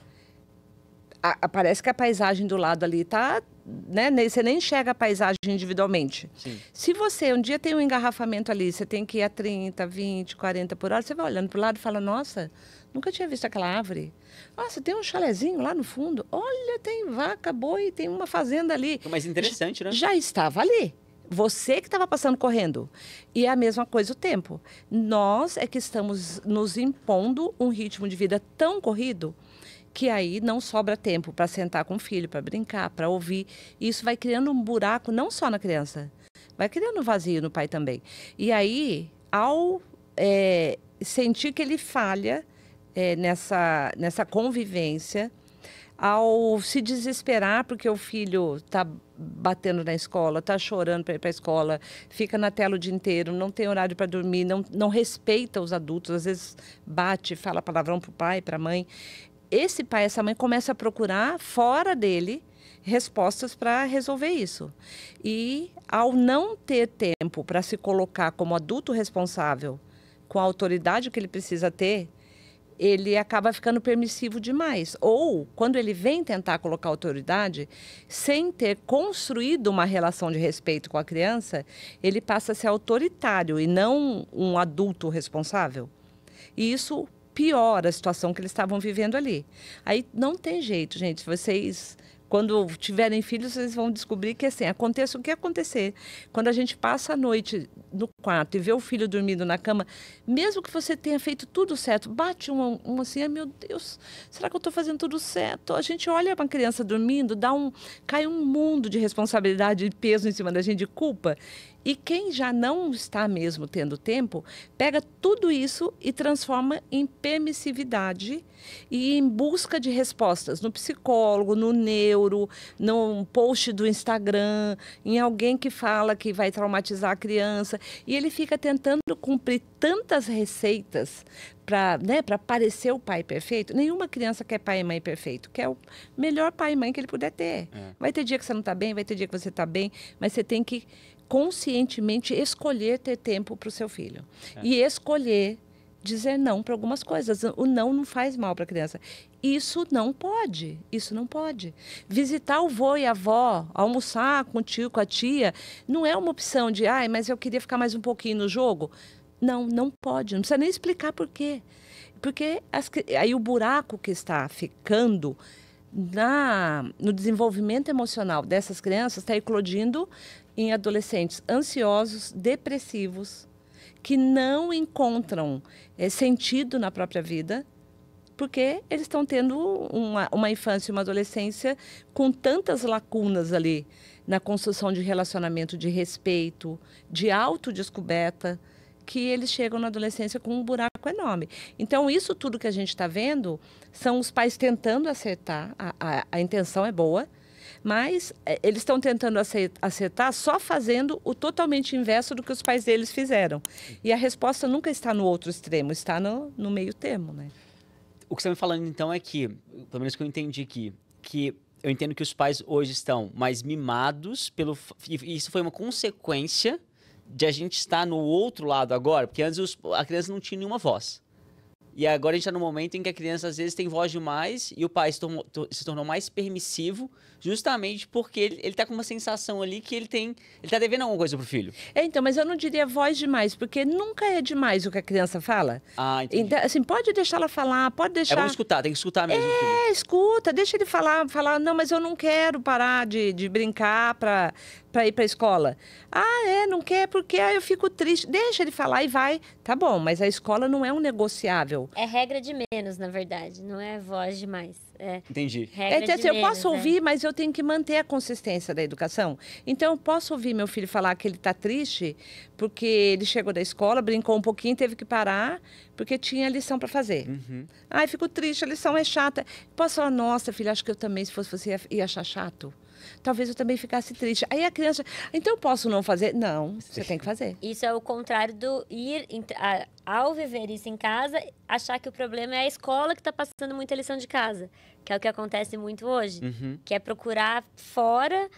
parece que a paisagem do lado ali está, né? Você nem enxerga a paisagem individualmente. Sim. Se você um dia tem um engarrafamento ali, você tem que ir a 30, 20, 40 por hora, você vai olhando para o lado e fala: nossa, nunca tinha visto aquela árvore. Nossa, tem um chalezinho lá no fundo. Olha, tem vaca, boi, tem uma fazenda ali. Mas interessante, né? Já estava ali. Você que estava passando correndo. E é a mesma coisa o tempo. Nós é que estamos nos impondo um ritmo de vida tão corrido que aí não sobra tempo para sentar com o filho, para brincar, para ouvir. E isso vai criando um buraco não só na criança, vai criando um vazio no pai também. E aí, ao sentir que ele falha nessa convivência, ao se desesperar porque o filho está batendo na escola, está chorando para ir para a escola, fica na tela o dia inteiro, não tem horário para dormir, não respeita os adultos, às vezes bate, fala palavrão para o pai, para a mãe. Esse pai, essa mãe começa a procurar fora dele respostas para resolver isso. E ao não ter tempo para se colocar como adulto responsável, com a autoridade que ele precisa ter, ele acaba ficando permissivo demais. Ou, quando ele vem tentar colocar autoridade, sem ter construído uma relação de respeito com a criança, ele passa a ser autoritário e não um adulto responsável. E isso piora a situação que eles estavam vivendo ali. Aí não tem jeito, gente. Vocês, quando tiverem filhos, vocês vão descobrir que, assim, aconteça o que acontecer. Quando a gente passa a noite no quarto e vê o filho dormindo na cama, mesmo que você tenha feito tudo certo, bate um assim, meu Deus, será que eu estou fazendo tudo certo? A gente olha uma criança dormindo, cai um mundo de responsabilidade e peso em cima da gente, de culpa. E quem já não está mesmo tendo tempo, pega tudo isso e transforma em permissividade e em busca de respostas no psicólogo, no neuro, num post do Instagram, em alguém que fala que vai traumatizar a criança. E ele fica tentando cumprir tantas receitas para parecer o pai perfeito. Nenhuma criança quer pai e mãe perfeito, quer o melhor pai e mãe que ele puder ter. Vai ter dia que você não está bem, vai ter dia que você está bem, mas você tem que conscientemente escolher ter tempo para o seu filho. E escolher dizer não para algumas coisas. O não faz mal para a criança. Isso não pode. Visitar o vô e a avó, almoçar com o tio, com a tia, não é uma opção de, mas eu queria ficar mais um pouquinho no jogo. Não pode. Não precisa nem explicar por quê. Porque aí o buraco que está ficando no desenvolvimento emocional dessas crianças está eclodindo em adolescentes ansiosos, depressivos, que não encontram sentido na própria vida, porque eles estão tendo uma infância e uma adolescência com tantas lacunas ali na construção de relacionamento, de respeito, de autodescoberta, que eles chegam na adolescência com um buraco enorme. Então, isso tudo que a gente está vendo são os pais tentando acertar, a intenção é boa, mas eles estão tentando acertar só fazendo o totalmente inverso do que os pais deles fizeram. E a resposta nunca está no outro extremo, está no meio termo, né? O que você está me falando, então, é que, pelo menos que eu entendi aqui, que eu entendo que os pais hoje estão mais mimados, e isso foi uma consequência de a gente estar no outro lado agora, porque antes a criança não tinha nenhuma voz. E agora a gente está no momento em que a criança às vezes tem voz demais e o pai se tornou mais permissivo, justamente porque ele está com uma sensação ali que ele está devendo alguma coisa pro filho. Então, mas eu não diria voz demais, porque nunca é demais o que a criança fala. Entendi. Então, assim, pode deixar ela falar, pode deixar... Vamos escutar, tem que escutar mesmo. Escuta, deixa ele falar, não, mas eu não quero parar de brincar para ir para a escola. Não quer, porque eu fico triste. Deixa ele falar e vai. Tá bom, mas a escola não é um negociável. É regra de menos, na verdade, não é voz demais. Entendi. Eu posso ouvir, mas eu tenho que manter a consistência da educação. Então, eu posso ouvir meu filho falar que ele está triste porque ele chegou da escola, brincou um pouquinho, teve que parar porque tinha lição para fazer. Fico triste, a lição é chata. Posso falar, nossa, filho, acho que eu também, se fosse você, ia achar chato. Talvez eu também ficasse triste. Aí a criança, então eu posso não fazer? Não, você tem que fazer. Isso é o contrário do ao viver isso em casa, achar que o problema é a escola que está passando muita lição de casa, que é o que acontece muito hoje, que é procurar fora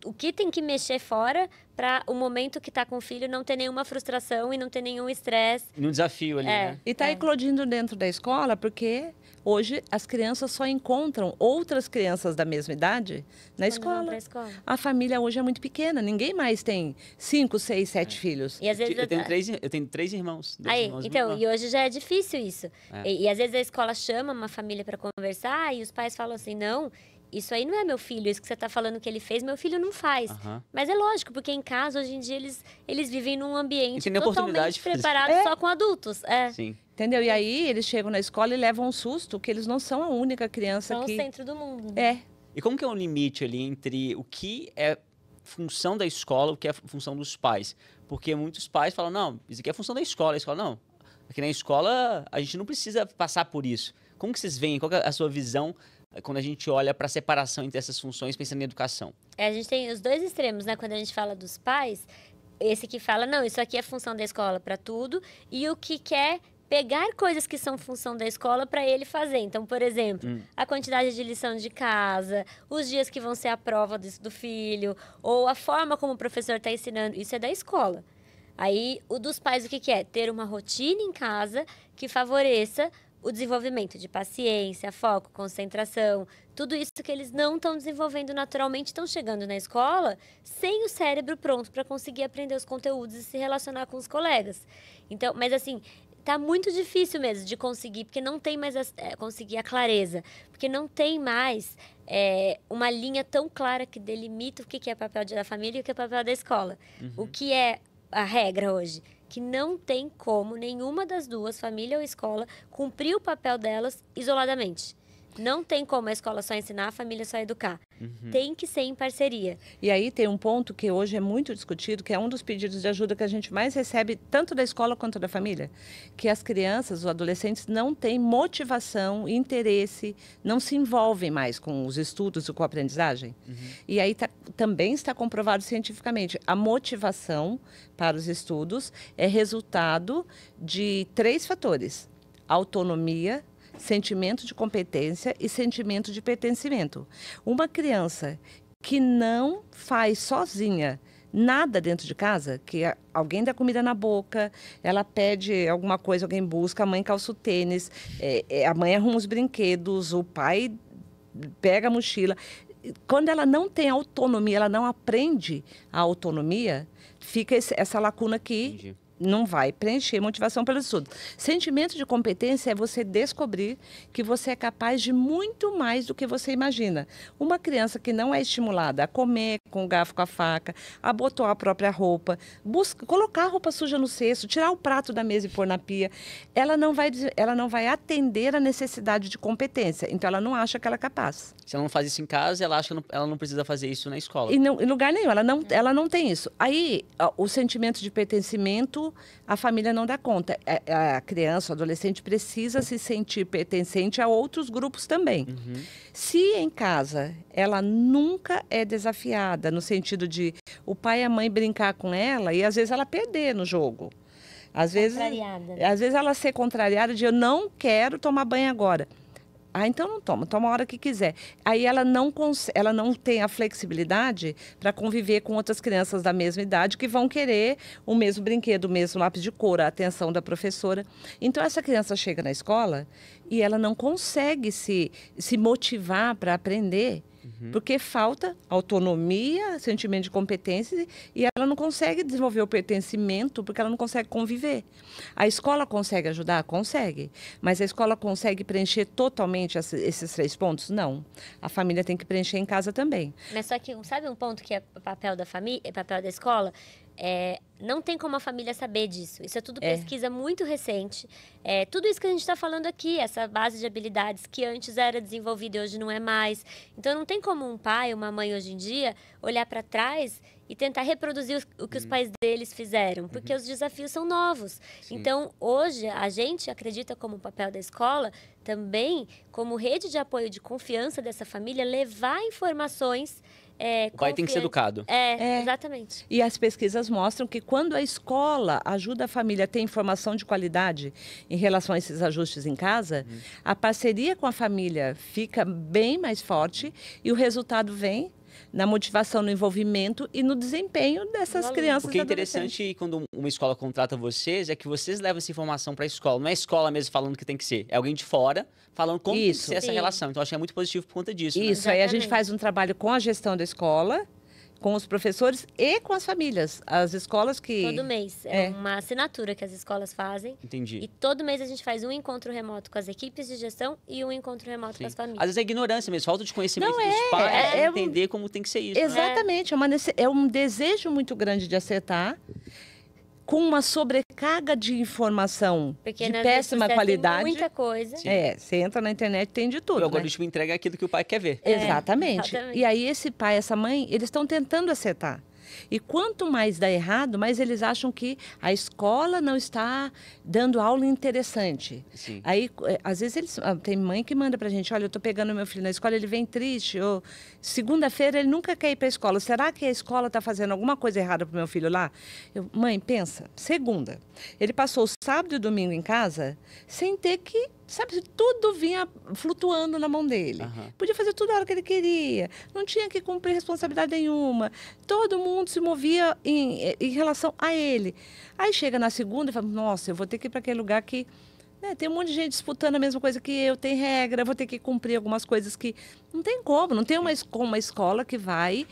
o que tem que mexer fora para o momento que está com o filho não ter nenhuma frustração e não ter nenhum estresse. Num desafio ali, né? E está eclodindo dentro da escola porque hoje as crianças só encontram outras crianças da mesma idade na escola. A família hoje é muito pequena, ninguém mais tem 5, 6, 7 filhos. E às vezes eu tenho 3 irmãos. E hoje já é difícil isso. E às vezes a escola chama uma família para conversar e os pais falam assim, não, isso aí não é meu filho, isso que você está falando que ele fez, meu filho não faz. Mas é lógico, porque em casa, hoje em dia, eles vivem num ambiente totalmente preparado só com adultos. Sim. Entendeu? E aí eles chegam na escola e levam um susto, que eles não são a única criança que... São o centro do mundo. E como que é o limite ali entre o que é função da escola e o que é função dos pais? Porque muitos pais falam, não, isso aqui é função da escola. A escola, não. Aqui na escola, a gente não precisa passar por isso. Como que vocês veem? Qual que é a sua visão quando a gente olha para a separação entre essas funções, pensando em educação? A gente tem os dois extremos, né? Quando a gente fala dos pais, esse que fala, não, isso aqui é função da escola para tudo, e o que quer pegar coisas que são função da escola para ele fazer. Então, por exemplo, a quantidade de lição de casa, os dias que vão ser a prova do filho, ou a forma como o professor está ensinando. Isso é da escola. Aí, o dos pais, o que que é? Ter uma rotina em casa que favoreça o desenvolvimento de paciência, foco, concentração, tudo isso que eles não estão desenvolvendo naturalmente, estão chegando na escola sem o cérebro pronto para conseguir aprender os conteúdos e se relacionar com os colegas. Então, mas assim, tá muito difícil mesmo de conseguir, porque não tem mais conseguir a clareza, porque não tem mais uma linha tão clara que delimita o que é papel da família e o que é papel da escola. O que é a regra hoje? Que não tem como nenhuma das duas, família ou escola, cumprir o papel delas isoladamente. Não tem como a escola só ensinar, a família só educar. Tem que ser em parceria. E aí tem um ponto que hoje é muito discutido, que é um dos pedidos de ajuda que a gente mais recebe, tanto da escola quanto da família, que as crianças, os adolescentes não têm motivação, interesse, não se envolvem mais com os estudos e com a aprendizagem. E aí também está comprovado cientificamente, a motivação para os estudos é resultado de 3 fatores: autonomia, sentimento de competência e sentimento de pertencimento. Uma criança que não faz sozinha nada dentro de casa, que alguém dá comida na boca, ela pede alguma coisa, alguém busca, a mãe calça o tênis, a mãe arruma os brinquedos, o pai pega a mochila. Quando ela não tem autonomia, ela não aprende a autonomia, fica essa lacuna aqui. Entendi. Não vai preencher motivação pelo estudo. Sentimento de competência é você descobrir que você é capaz de muito mais do que você imagina. Uma criança que não é estimulada a comer com o garfo, com a faca, a botar a própria roupa, colocar a roupa suja no cesto, tirar o prato da mesa e pôr na pia, ela não vai atender a necessidade de competência. Então, ela não acha que ela é capaz. Se ela não faz isso em casa, ela acha que ela não precisa fazer isso na escola. Em lugar nenhum, ela não tem isso. Aí, o sentimento de pertencimento, a família não dá conta. A criança, o adolescente precisa se sentir pertencente a outros grupos também. Se em casa ela nunca é desafiada, no sentido de o pai e a mãe brincar com ela e às vezes ela perder no jogo. Às vezes ela ser contrariada de eu não quero tomar banho agora. Ah, então não toma a hora que quiser. Aí ela não tem a flexibilidade para conviver com outras crianças da mesma idade que vão querer o mesmo brinquedo, o mesmo lápis de cor, a atenção da professora. Então essa criança chega na escola e ela não consegue se motivar para aprender. Porque falta autonomia, sentimento de competência e ela não consegue desenvolver o pertencimento porque ela não consegue conviver. A escola consegue ajudar? Consegue. Mas a escola consegue preencher totalmente esses 3 pontos? Não. A família tem que preencher em casa também. Mas só que, sabe um ponto que é papel da família, papel da escola? Não tem como a família saber disso. Isso é tudo pesquisa muito recente. Tudo isso que a gente está falando aqui, essa base de habilidades que antes era desenvolvida e hoje não é mais. Então, não tem como um pai, uma mãe hoje em dia, olhar para trás e tentar reproduzir o que os pais deles fizeram, porque os desafios são novos. Sim. Então, hoje, a gente acredita como papel da escola, também como rede de apoio de confiança dessa família, levar informações. O pai tem que ser educado. Exatamente. E as pesquisas mostram que quando a escola ajuda a família a ter informação de qualidade em relação a esses ajustes em casa, a parceria com a família fica bem mais forte e o resultado vem na motivação, no envolvimento e no desempenho dessas crianças. O que é interessante quando uma escola contrata vocês é que vocês levam essa informação para a escola. Não é a escola mesmo falando que tem que ser. É alguém de fora falando como tem que ser essa relação. Então, eu acho que é muito positivo por conta disso. Isso, né? Aí a gente faz um trabalho com a gestão da escola, com os professores e com as famílias. As escolas que... Todo mês. É uma assinatura que as escolas fazem. Entendi. E todo mês a gente faz um encontro remoto com as equipes de gestão e um encontro remoto com as famílias. Às vezes é ignorância mesmo, falta de conhecimento dos pais, entender como tem que ser isso. Exatamente. É um desejo muito grande de acertar, com uma sobrecarga de informação de péssima qualidade. Tem muita coisa. Você entra na internet, tem de tudo. O algoritmo entrega aquilo que o pai quer ver. Exatamente. E aí esse pai, essa mãe, eles estão tentando acertar. E quanto mais dá errado, mais eles acham que a escola não está dando aula interessante. Sim. Aí, às vezes, tem mãe que manda pra gente, olha, eu estou pegando meu filho na escola, ele vem triste, ou segunda-feira ele nunca quer ir para a escola. Será que a escola está fazendo alguma coisa errada pro meu filho lá? Mãe, pensa, segunda, ele passou o sábado e o domingo em casa sem ter que, sabe, tudo vinha flutuando na mão dele. Podia fazer tudo a hora que ele queria, não tinha que cumprir responsabilidade nenhuma. Todo mundo se movia em relação a ele. Aí chega na segunda e fala, nossa, eu vou ter que ir para aquele lugar que tem um monte de gente disputando a mesma coisa que eu, tem regra, eu vou ter que cumprir algumas coisas que não tem como. Não tem uma escola que vai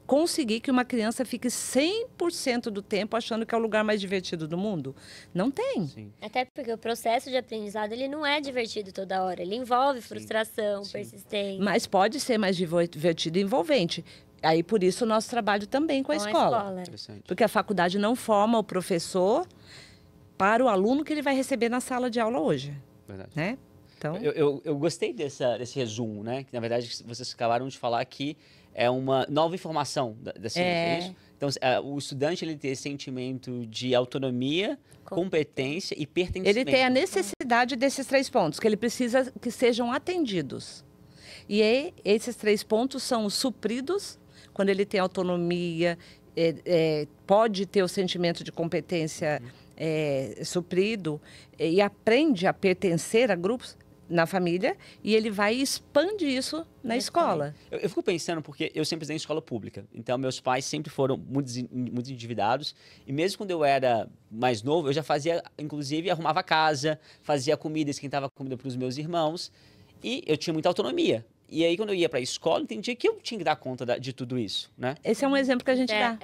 conseguir que uma criança fique 100% do tempo achando que é o lugar mais divertido do mundo. Não tem. Sim. Até porque o processo de aprendizado, ele não é divertido toda hora. Ele envolve frustração, persistência. Mas pode ser mais divertido e envolvente. Aí, por isso, o nosso trabalho também com a escola. Porque a faculdade não forma o professor para o aluno que ele vai receber na sala de aula hoje. Verdade. Né? Então... Eu gostei desse resumo, né? Que, na verdade, vocês acabaram de falar que é uma nova informação da ciência, é isso? Então, o estudante, ele tem esse sentimento de autonomia, competência e pertencimento. Ele tem a necessidade desses 3 pontos, que ele precisa que sejam atendidos. E aí, esses 3 pontos são supridos quando ele tem autonomia, pode ter o sentimento de competência suprido e aprende a pertencer a grupos na família e ele vai e expande isso na escola. Eu fico pensando porque eu sempre estudei em escola pública, então meus pais sempre foram muito endividados e mesmo quando eu era mais novo, eu já fazia, inclusive, arrumava a casa, fazia comida, esquentava comida para os meus irmãos e eu tinha muita autonomia. E aí, quando eu ia para a escola, eu entendia que eu tinha que dar conta de tudo isso, né? Esse é um exemplo que a gente dá.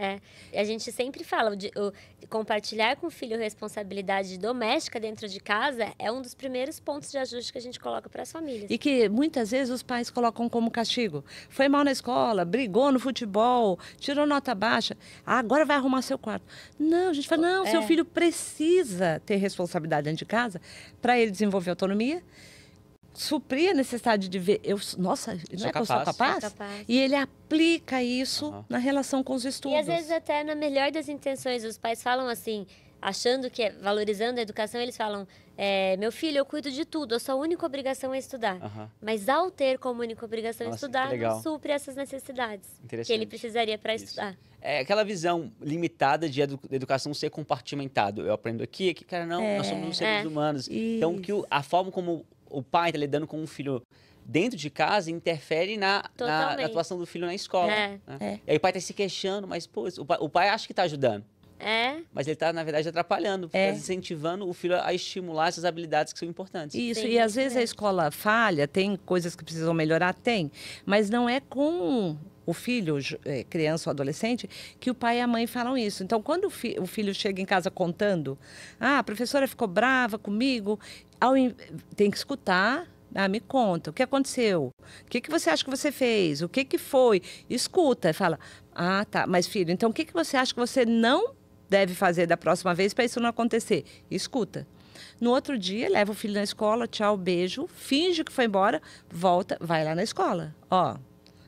A gente sempre fala, de compartilhar com o filho responsabilidade doméstica dentro de casa é um dos primeiros pontos de ajuste que a gente coloca para as famílias. E que, muitas vezes, os pais colocam como castigo. Foi mal na escola, brigou no futebol, tirou nota baixa, agora vai arrumar seu quarto. Não, a gente fala, não, seu filho precisa ter responsabilidade dentro de casa para ele desenvolver autonomia, suprir a necessidade de ver, nossa, não é que eu sou capaz? E ele aplica isso na relação com os estudos. E às vezes até na melhor das intenções, os pais falam assim, achando que valorizando a educação, eles falam, meu filho, eu cuido de tudo, a sua única obrigação é estudar. Mas ao ter como única obrigação estudar, não supre essas necessidades que ele precisaria para estudar. É aquela visão limitada de educação ser compartimentado. Eu aprendo aqui, cara, não, nós somos seres humanos. Então, a forma como o pai está lidando com um filho dentro de casa interfere na atuação do filho na escola. Né? E aí o pai está se queixando, mas pô, o pai acha que está ajudando. Mas ele está, na verdade, atrapalhando, incentivando o filho a estimular essas habilidades que são importantes. Isso, e às vezes a escola falha, tem coisas que precisam melhorar, mas não é com o filho, criança ou adolescente, que o pai e a mãe falam isso. Então, quando o filho chega em casa contando, a professora ficou brava comigo, tem que escutar, me conta, o que aconteceu? O que você acha que você fez? O que foi? Escuta, fala, tá, mas filho, então o que você acha que você não deve fazer da próxima vez para isso não acontecer? Escuta. No outro dia, leva o filho na escola, tchau, beijo, finge que foi embora, volta, vai lá na escola.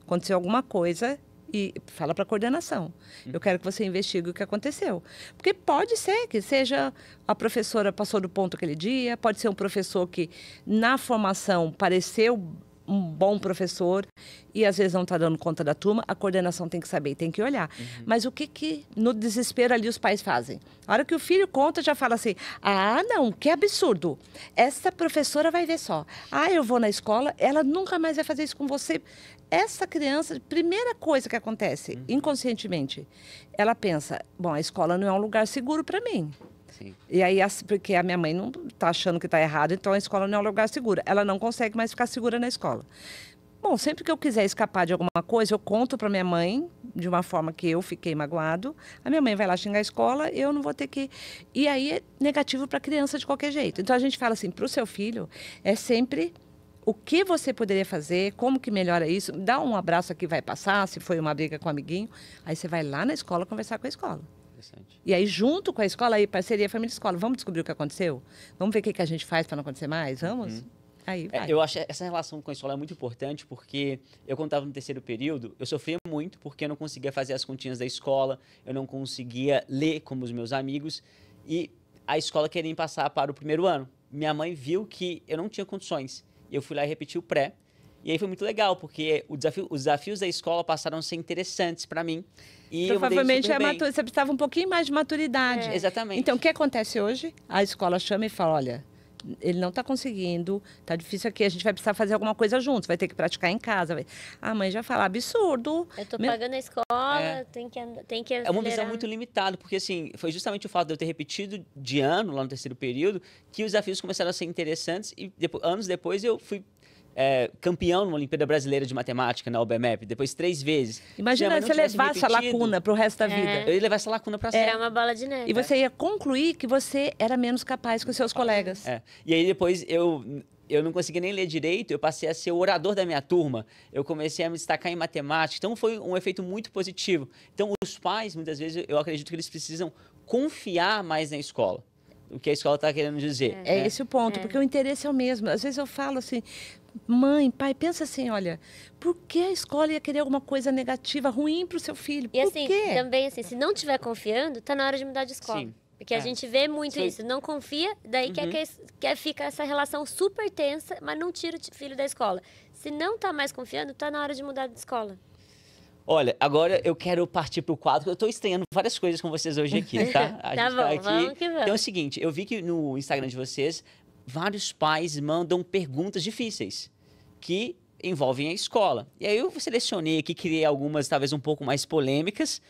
Aconteceu alguma coisa e fala para a coordenação. Eu quero que você investigue o que aconteceu. Porque pode ser que seja a professora passou do ponto aquele dia, pode ser um professor que na formação pareceu um bom professor e às vezes não está dando conta da turma, a coordenação tem que saber, tem que olhar. Mas o que no desespero ali os pais fazem? A hora que o filho conta, já fala assim, não, que absurdo. Essa professora vai ver só. Eu vou na escola, ela nunca mais vai fazer isso com você. Essa criança, primeira coisa que acontece, inconscientemente, ela pensa, bom, a escola não é um lugar seguro para mim. Sim. E aí, porque a minha mãe não está achando que está errado, então a escola não é um lugar seguro. Ela não consegue mais ficar segura na escola. Bom, sempre que eu quiser escapar de alguma coisa, eu conto para minha mãe, de uma forma que eu fiquei magoado. A minha mãe vai lá xingar a escola, eu não vou ter que... E aí é negativo para a criança de qualquer jeito. Então a gente fala assim, para o seu filho, é sempre o que você poderia fazer, como que melhora isso. Dá um abraço aqui, vai passar, se foi uma briga com um amiguinho. Aí você vai lá na escola conversar com a escola. E aí, junto com a escola, aí parceria família-escola. Vamos descobrir o que aconteceu? Vamos ver o que a gente faz para não acontecer mais? Vamos? Aí vai. Eu acho que essa relação com a escola é muito importante, porque eu, quando estava no terceiro período, eu sofria muito porque eu não conseguia fazer as continhas da escola, eu não conseguia ler como os meus amigos, e a escola queria me passar para o primeiro ano. Minha mãe viu que eu não tinha condições. Eu fui lá e repeti o pré. E aí foi muito legal, porque os desafios da escola passaram a ser interessantes para mim. E provavelmente eu mandei super bem. você precisava um pouquinho mais de maturidade. Exatamente. Então, o que acontece hoje? A escola chama e fala, olha, ele não está conseguindo, está difícil aqui, a gente vai precisar fazer alguma coisa juntos, vai ter que praticar em casa. A mãe já fala, absurdo. Eu estou pagando a escola, tem que acelerar. É uma visão muito limitada, porque assim, foi justamente o fato de eu ter repetido de ano, lá no terceiro período, que os desafios começaram a ser interessantes e anos depois eu fui campeão numa Olimpíada Brasileira de Matemática na UBMEP, depois 3 vezes. Imagina você levar essa lacuna para o resto da vida. Eu ia levar essa lacuna para sempre. Era uma bola de neve. E você ia concluir que você era menos capaz que os seus colegas. E aí depois eu não conseguia nem ler direito, eu passei a ser o orador da minha turma, eu comecei a me destacar em matemática, então foi um efeito muito positivo. Então os pais, muitas vezes, eu acredito que eles precisam confiar mais na escola. O que a escola está querendo dizer. É esse o ponto, porque o interesse é o mesmo. Às vezes eu falo assim, mãe, pai, pensa assim, olha, por que a escola ia querer alguma coisa negativa, ruim para o seu filho? E por assim, quê? também assim, se não estiver confiando, tá na hora de mudar de escola. Sim. Porque a gente vê muito isso. Não confia, daí quer ficar essa relação super tensa, mas não tira o filho da escola. Se não tá mais confiando, tá na hora de mudar de escola. Olha, agora eu quero partir para o quadro, eu estou estranhando várias coisas com vocês hoje aqui, tá? Tá bom, vamos que vamos. Então é o seguinte, eu vi que no Instagram de vocês, vários pais mandam perguntas difíceis que envolvem a escola. E aí eu selecionei aqui, criei algumas talvez um pouco mais polêmicas,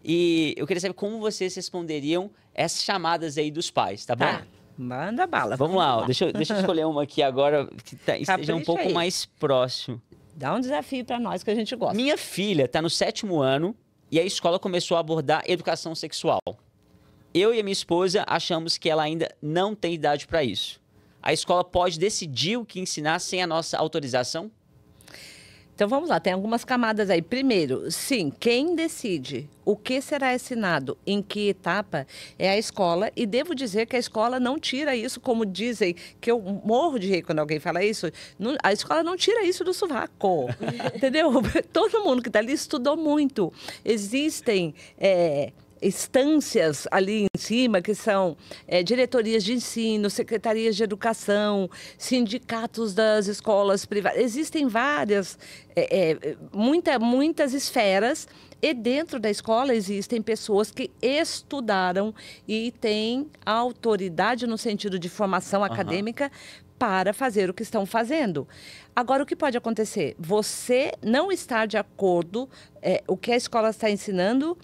e eu queria saber como vocês responderiam essas chamadas aí dos pais, tá bom? Tá, manda bala. Vamos lá, ó. Deixa eu escolher uma aqui agora que esteja um pouco mais próximo. Dá um desafio para nós que a gente gosta. Minha filha está no 7º ano e a escola começou a abordar educação sexual. Eu e a minha esposa achamos que ela ainda não tem idade para isso. A escola pode decidir o que ensinar sem a nossa autorização? Então vamos lá, tem algumas camadas aí. Primeiro, sim, quem decide o que será ensinado em que etapa é a escola. E devo dizer que a escola não tira isso, como dizem, que eu morro de rir quando alguém fala isso. A escola não tira isso do sovaco, entendeu? Todo mundo que está ali estudou muito. Existem instâncias ali em cima, que são diretorias de ensino, secretarias de educação, sindicatos das escolas privadas. Existem várias, muitas esferas, e dentro da escola existem pessoas que estudaram e têm autoridade no sentido de formação acadêmica para fazer o que estão fazendo. Agora, o que pode acontecer? Você não estar de acordo, o que a escola está ensinando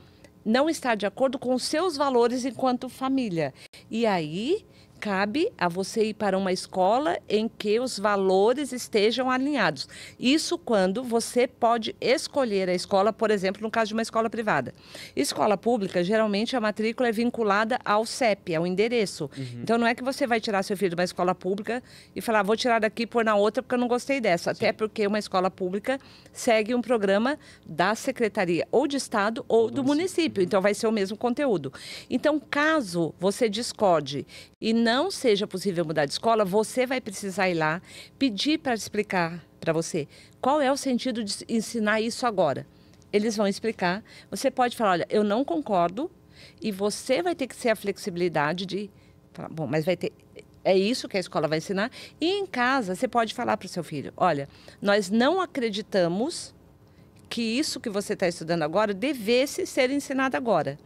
não está de acordo com os seus valores enquanto família. E aí, cabe a você ir para uma escola em que os valores estejam alinhados. Isso quando você pode escolher a escola, por exemplo, no caso de uma escola privada. Escola pública, geralmente a matrícula é vinculada ao CEP, ao endereço. Então, não é que você vai tirar seu filho de uma escola pública e falar, vou tirar daqui e pôr na outra porque eu não gostei dessa. Até porque uma escola pública segue um programa da Secretaria ou de Estado ou do município. Então, vai ser o mesmo conteúdo. Então, caso você discorde e não seja possível mudar de escola, você vai precisar ir lá, pedir para explicar para você qual é o sentido de ensinar isso agora. Eles vão explicar. Você pode falar, olha, eu não concordo, e você vai ter que ter a flexibilidade de falar, bom, mas vai ter... É isso que a escola vai ensinar. E em casa, você pode falar para o seu filho, olha, nós não acreditamos que isso que você está estudando agora devesse ser ensinado agora.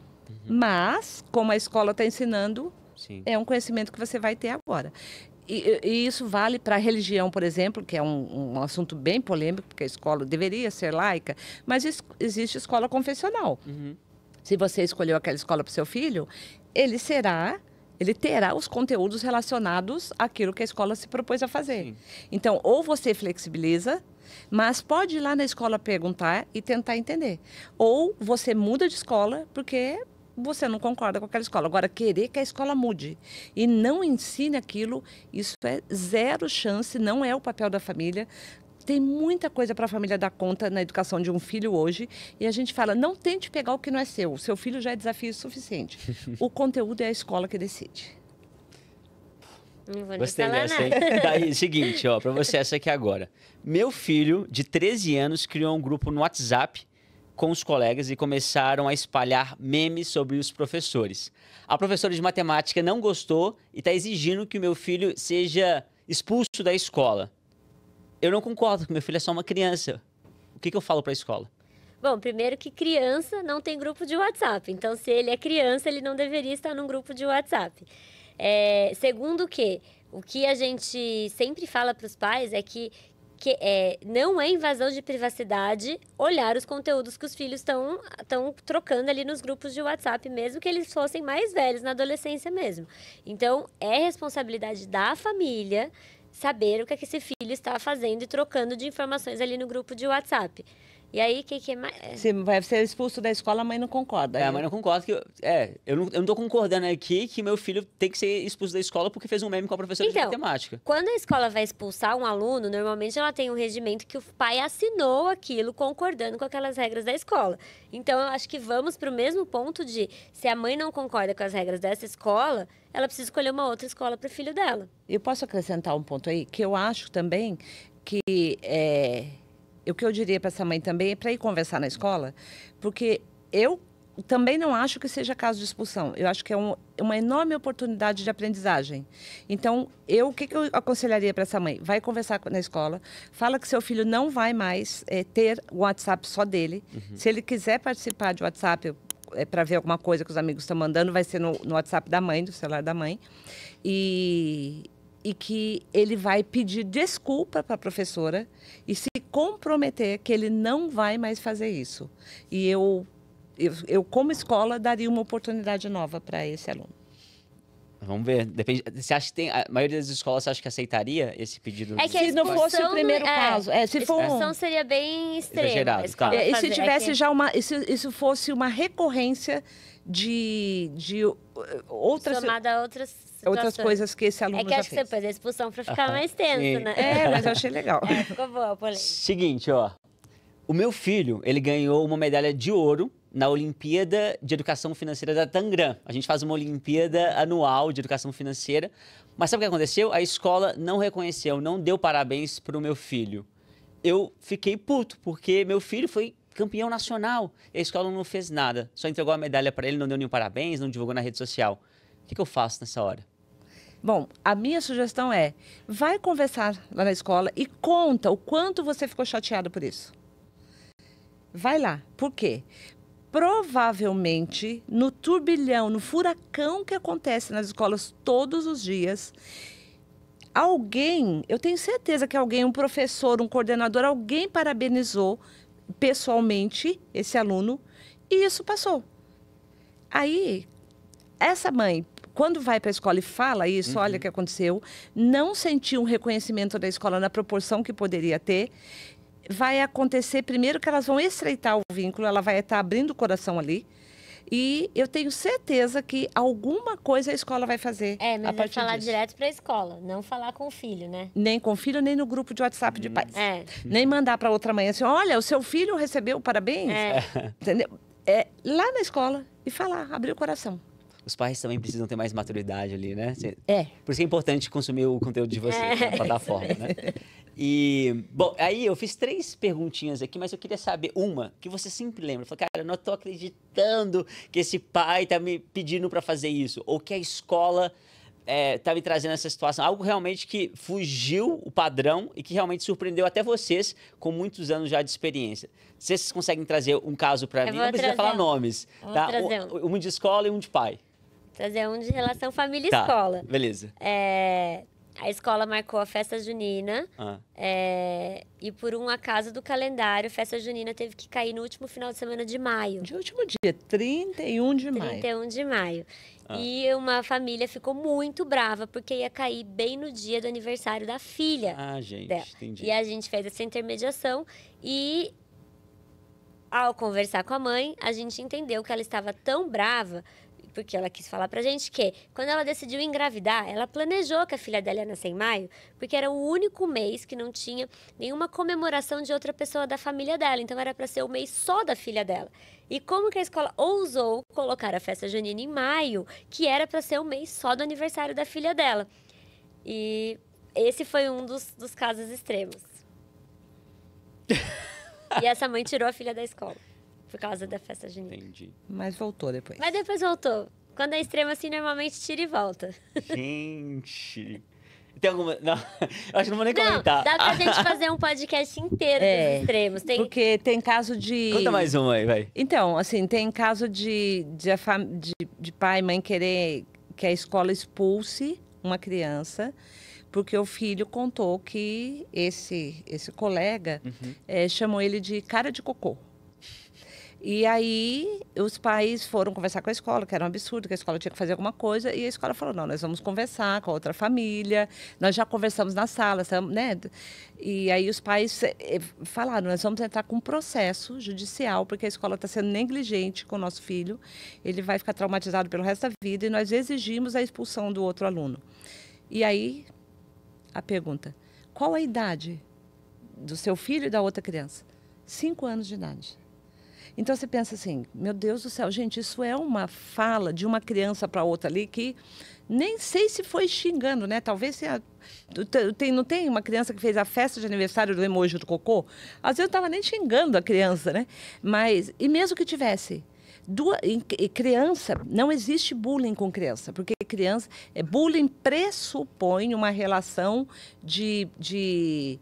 Mas, como a escola está ensinando... Sim. É um conhecimento que você vai ter agora. E isso vale para a religião, por exemplo, que é um assunto bem polêmico, porque a escola deveria ser laica, mas existe escola confessional. Se você escolheu aquela escola para o seu filho, ele terá os conteúdos relacionados àquilo que a escola se propôs a fazer. Sim. Então, ou você flexibiliza, mas pode ir lá na escola perguntar e tentar entender. Ou você muda de escola, porque... você não concorda com aquela escola. Agora, querer que a escola mude e não ensine aquilo, isso é zero chance, não é o papel da família. Tem muita coisa para a família dar conta na educação de um filho hoje. E a gente fala, não tente pegar o que não é seu. O seu filho já é desafio suficiente. O conteúdo é a escola que decide. Não vou Gostei nem falar dessa, hein? nada. Daí, seguinte, ó, pra você essa aqui agora. Meu filho, de 13 anos, criou um grupo no WhatsApp com os colegas e começaram a espalhar memes sobre os professores. A professora de matemática não gostou e está exigindo que o meu filho seja expulso da escola. Eu não concordo, porque meu filho é só uma criança. O que eu falo para a escola? Bom, primeiro que criança não tem grupo de WhatsApp. Então, se ele é criança, ele não deveria estar num grupo de WhatsApp. Segundo que o que a gente sempre fala para os pais é que não é invasão de privacidade olhar os conteúdos que os filhos estão trocando ali nos grupos de WhatsApp, mesmo que eles fossem mais velhos, na adolescência mesmo. Então, é responsabilidade da família saber o que esse filho está fazendo e trocando de informações ali no grupo de WhatsApp. E aí, o que é mais... Se vai ser expulso da escola, a mãe não concorda. A mãe não concorda que... eu não tô concordando aqui que meu filho tem que ser expulso da escola porque fez um meme com a professora de matemática. Quando a escola vai expulsar um aluno, normalmente ela tem um regimento que o pai assinou aquilo concordando com aquelas regras da escola. Então, eu acho que vamos para o mesmo ponto de, se a mãe não concorda com as regras dessa escola, ela precisa escolher uma outra escola para o filho dela. Eu posso acrescentar um ponto aí, que eu acho também que... O que eu diria para essa mãe também é para ir conversar na escola, porque eu também não acho que seja caso de expulsão. Eu acho que é uma enorme oportunidade de aprendizagem. Então, o que eu aconselharia para essa mãe? Vai conversar na escola, fala que seu filho não vai mais ter o WhatsApp só dele. Uhum. Se ele quiser participar de WhatsApp para ver alguma coisa que os amigos estão mandando, vai ser no WhatsApp da mãe, do celular da mãe. E que ele vai pedir desculpa para a professora e se comprometer que ele não vai mais fazer isso. E eu como escola, daria uma oportunidade nova para esse aluno. Vamos ver. Depende. Você acha que tem... A maioria das escolas, você acha que aceitaria esse pedido? É que se não fosse o primeiro caso. Se for a expulsão seria bem extrema. Exagerado, tá. E se tivesse já isso fosse uma recorrência de outras... Somada a outras situações. Outras coisas que esse aluno já fez. Acho que você pôs a expulsão para ficar mais tenso, né? Mas eu achei legal. Ficou boa a polêmica. Seguinte, ó. O meu filho, ele ganhou uma medalha de ouro na Olimpíada de Educação Financeira da Tangram. A gente faz uma Olimpíada anual de Educação Financeira. Mas sabe o que aconteceu? A escola não reconheceu, não deu parabéns para o meu filho. Eu fiquei puto, porque meu filho foi campeão nacional e a escola não fez nada. Só entregou a medalha para ele, não deu nenhum parabéns, não divulgou na rede social. O que eu faço nessa hora? Bom, a minha sugestão é, vai conversar lá na escola e conta o quanto você ficou chateado por isso. Vai lá. Por quê? Provavelmente, no turbilhão, no furacão que acontece nas escolas todos os dias, eu tenho certeza que alguém, um professor, um coordenador, alguém parabenizou pessoalmente esse aluno e isso passou. Aí, essa mãe, quando vai para a escola e fala isso, olha o que aconteceu, não sentiu um reconhecimento da escola na proporção que poderia ter, vai acontecer primeiro que elas vão estreitar o vínculo, ela vai estar abrindo o coração ali. E eu tenho certeza que alguma coisa a escola vai fazer. Mas a partir falar disso. direto para a escola, não falar com o filho, né? Nem com o filho, nem no grupo de WhatsApp de pais. Nem mandar para outra mãe assim, olha, o seu filho recebeu parabéns. Entendeu? Lá na escola e falar, abrir o coração. Os pais também precisam ter mais maturidade ali, né? Por isso que é importante consumir o conteúdo de vocês na plataforma, né? E, bom, aí eu fiz 3 perguntinhas aqui, mas eu queria saber uma que você sempre lembra. Falei, cara, eu não tô acreditando que esse pai tá me pedindo para fazer isso. Ou que a escola tá me trazendo essa situação. Algo realmente que fugiu o padrão e que realmente surpreendeu até vocês com muitos anos já de experiência. Vocês conseguem trazer um caso para mim? Não precisa falar nomes, tá? Um de escola e um de pai. Trazer um de relação família-escola. Tá, beleza. A escola marcou a festa junina e por um acaso do calendário, a festa junina teve que cair no último final de semana de maio. De último dia, 31 de maio. 31 de maio. E uma família ficou muito brava, porque ia cair bem no dia do aniversário da filha dela. Entendi. E a gente fez essa intermediação e, ao conversar com a mãe, a gente entendeu que ela estava tão brava, porque ela quis falar pra gente que, quando ela decidiu engravidar, ela planejou que a filha dela ia nascer em maio, porque era o único mês que não tinha nenhuma comemoração de outra pessoa da família dela. Então, era para ser o mês só da filha dela. E como que a escola ousou colocar a festa junina em maio, que era para ser o mês só do aniversário da filha dela? E esse foi um dos casos extremos. E essa mãe tirou a filha da escola por causa da festa junina. Entendi. Mas voltou depois. Mas depois voltou. Quando é extremo assim, normalmente tira e volta. Gente... Tem alguma... Não, eu acho que não vou nem comentar. Dá pra gente fazer um podcast inteiro dos extremos. Porque tem caso de... Conta mais uma aí, vai. Então, assim, tem caso de pai e mãe querer que a escola expulse uma criança, porque o filho contou que esse colega chamou ele de cara de cocô. E aí, os pais foram conversar com a escola, que era um absurdo, que a escola tinha que fazer alguma coisa. E a escola falou, não, nós vamos conversar com a outra família. Nós já conversamos na sala, né? E aí os pais falaram, nós vamos entrar com um processo judicial, porque a escola está sendo negligente com o nosso filho. Ele vai ficar traumatizado pelo resto da vida e nós exigimos a expulsão do outro aluno. E aí, a pergunta, qual a idade do seu filho e da outra criança? 5 anos de idade. Então, você pensa assim, meu Deus do céu, gente, isso é uma fala de uma criança para outra ali que nem sei se foi xingando, né? Talvez não tem uma criança que fez a festa de aniversário do emoji do cocô? Às vezes eu não estava nem xingando a criança, né? Mas, e mesmo que tivesse, criança, não existe bullying com criança, porque bullying pressupõe uma relação de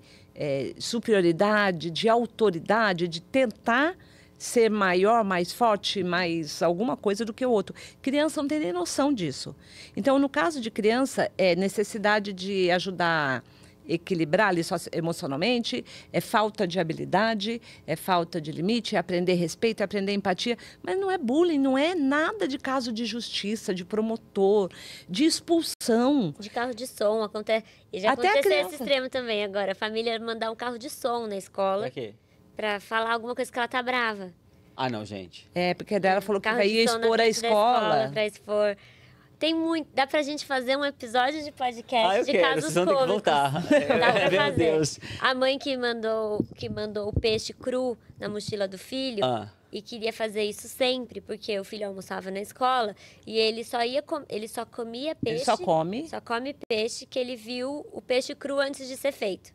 superioridade, de autoridade, de tentar ser maior, mais forte, mais alguma coisa do que o outro. Criança não tem nem noção disso. Então, no caso de criança, é necessidade de ajudar a equilibrar ali emocionalmente, é falta de habilidade, é falta de limite, é aprender respeito, é aprender empatia. Mas não é bullying, não é nada de caso de justiça, de promotor, de expulsão. De carro de som, acontece. E já aconteceu esse extremo também agora. A família mandar um carro de som na escola. Pra quê? Pra falar alguma coisa que ela tá brava. Ah, não, gente. Porque dela falou que ia expor a escola. Pra expor. Tem muito. Dá pra gente fazer um episódio de podcast de casos vocês vão ter que voltar. Dá pra Meu fazer. Deus. A mãe que mandou o peixe cru na mochila do filho e queria fazer isso sempre, porque o filho almoçava na escola e ele só comia peixe. Ele só come peixe que ele viu o peixe cru antes de ser feito.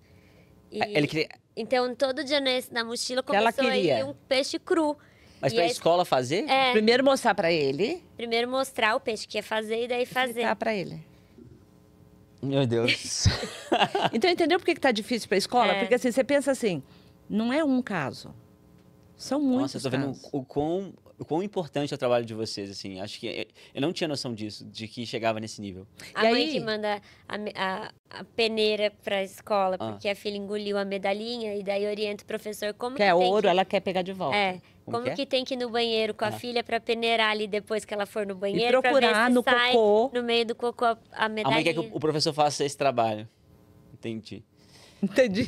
Ele queria... Então, todo dia na mochila começou a ir um peixe cru. Mas pra escola fazer? Primeiro mostrar pra ele. Primeiro mostrar o peixe que ia fazer e daí fazer. Explicar pra ele. Meu Deus. Então, entendeu por que tá difícil pra escola? Porque assim, você pensa assim, não é um caso. São muitos casos. Nossa, eu tô vendo o quão importante é o trabalho de vocês, assim. Acho que eu não tinha noção disso, de que chegava nesse nível. A mãe que manda a peneira pra escola, porque a filha engoliu a medalhinha, e daí orienta o professor como que é ouro, ela quer pegar de volta. Como que tem que ir no banheiro com a filha pra peneirar ali depois que ela for no banheiro, e procurar pra ver se no sai cocô. No meio do cocô a medalhinha. A mãe quer que o professor faça esse trabalho. Entendi. Entendi.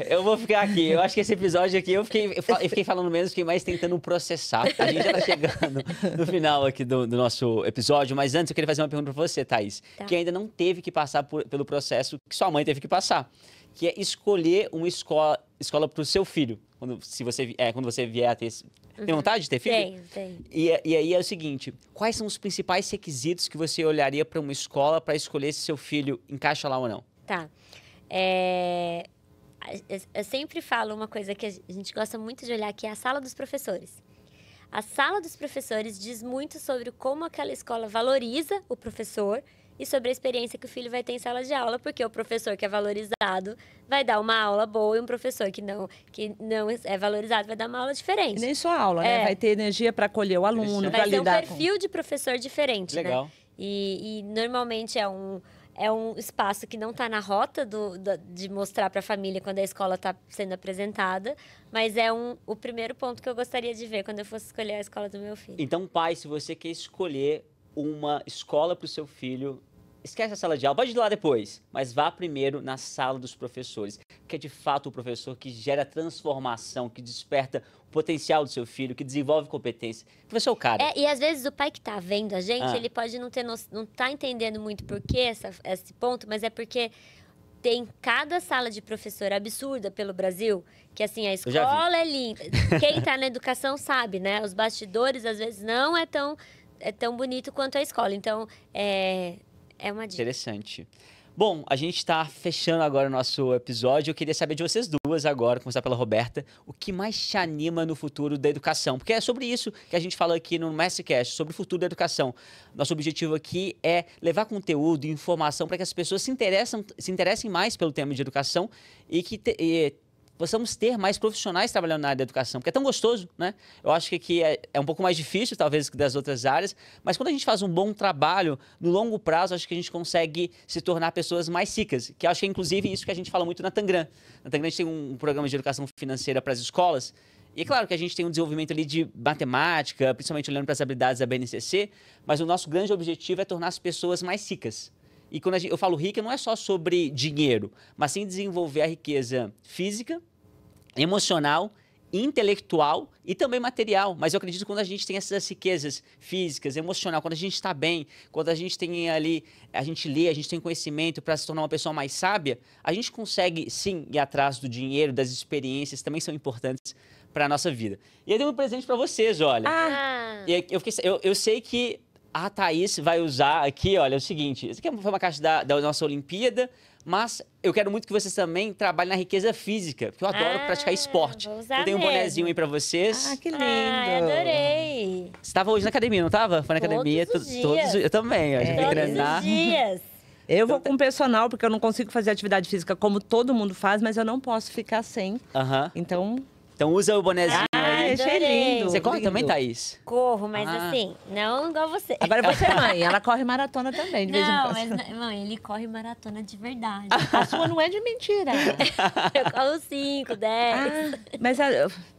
Eu vou ficar aqui. Eu acho que esse episódio aqui, eu fiquei falando menos, fiquei mais tentando processar. A gente já tá chegando no final aqui do nosso episódio, mas antes eu queria fazer uma pergunta pra você, Thaís, que ainda não teve que passar pelo processo que sua mãe teve que passar, que é escolher uma escola pro seu filho, quando você vier a ter... Tem vontade de ter filho? Tenho. E aí é o seguinte, quais são os principais requisitos que você olharia para uma escola para escolher se seu filho encaixa lá ou não? Tá. Eu sempre falo uma coisa que a gente gosta muito de olhar, que é a sala dos professores. A sala dos professores diz muito sobre como aquela escola valoriza o professor e sobre a experiência que o filho vai ter em sala de aula, porque o professor que é valorizado vai dar uma aula boa e um professor que não é valorizado vai dar uma aula diferente. E nem só aula, né? Vai ter energia para acolher o aluno, para lidar com... Vai ter um perfil de professor diferente, Legal. Né? E normalmente é um espaço que não está na rota de mostrar para a família quando a escola está sendo apresentada, mas é o primeiro ponto que eu gostaria de ver quando eu fosse escolher a escola do meu filho. Então, pai, se você quer escolher uma escola para o seu filho, esquece a sala de aula, pode ir lá depois, mas vá primeiro na sala dos professores, que é de fato o professor que gera transformação, que desperta o potencial do seu filho, que desenvolve competência. O professor é o cara. E às vezes o pai que está vendo a gente, ele pode não tá entendendo muito por que esse ponto, mas é porque tem cada sala de professor absurda pelo Brasil, que assim, a escola é linda. Quem está na educação sabe, né? Os bastidores às vezes não é tão bonito quanto a escola. Então, é É uma dica. Interessante. Bom, a gente está fechando agora o nosso episódio. Eu queria saber de vocês duas agora, começar pela Roberta, o que mais te anima no futuro da educação? Porque é sobre isso que a gente fala aqui no Mastercast, sobre o futuro da educação. Nosso objetivo aqui é levar conteúdo e informação para que as pessoas se interessem mais pelo tema de educação e que possamos ter mais profissionais trabalhando na área da educação, porque é tão gostoso, né? Eu acho que aqui é um pouco mais difícil, talvez, que das outras áreas, mas quando a gente faz um bom trabalho, no longo prazo, acho que a gente consegue se tornar pessoas mais ricas, que acho que é, inclusive, isso que a gente fala muito na Tangram. Na Tangram a gente tem um programa de educação financeira para as escolas, e é claro que a gente tem um desenvolvimento ali de matemática, principalmente olhando para as habilidades da BNCC, mas o nosso grande objetivo é tornar as pessoas mais ricas. E quando eu falo rica, não é só sobre dinheiro, mas sim desenvolver a riqueza física, emocional, intelectual e também material. Mas eu acredito que quando a gente tem essas riquezas físicas, emocional, quando a gente está bem, quando a gente tem ali, a gente lê, a gente tem conhecimento para se tornar uma pessoa mais sábia, a gente consegue sim ir atrás do dinheiro, das experiências, também são importantes para a nossa vida. E eu tenho um presente para vocês, olha. E eu sei que a Thaís vai usar aqui, olha, é o seguinte, isso aqui foi uma caixa da nossa Olimpíada, mas eu quero muito que vocês também trabalhem na riqueza física, porque eu adoro praticar esporte. Vou usar eu tenho um mesmo. bonezinho aí pra vocês. Ah, que lindo. Adorei. Você estava hoje na academia, não estava? Foi na Todos academia os dias. Eu também, eu já fui Todos treinar. os dias. Eu vou com personal, porque eu não consigo fazer atividade física como todo mundo faz, mas eu não posso ficar sem. Aham. Então, Então usa o bonezinho aí. achei adorei. lindo. Você corre lindo. também, Thaís? Corro, mas Ah. assim, não igual você. Agora você é mãe, ela corre maratona também, de vez em Não, quando. mas, mãe, ele corre maratona de verdade. A sua não é de mentira. Eu corro 5, 10. Ah, mas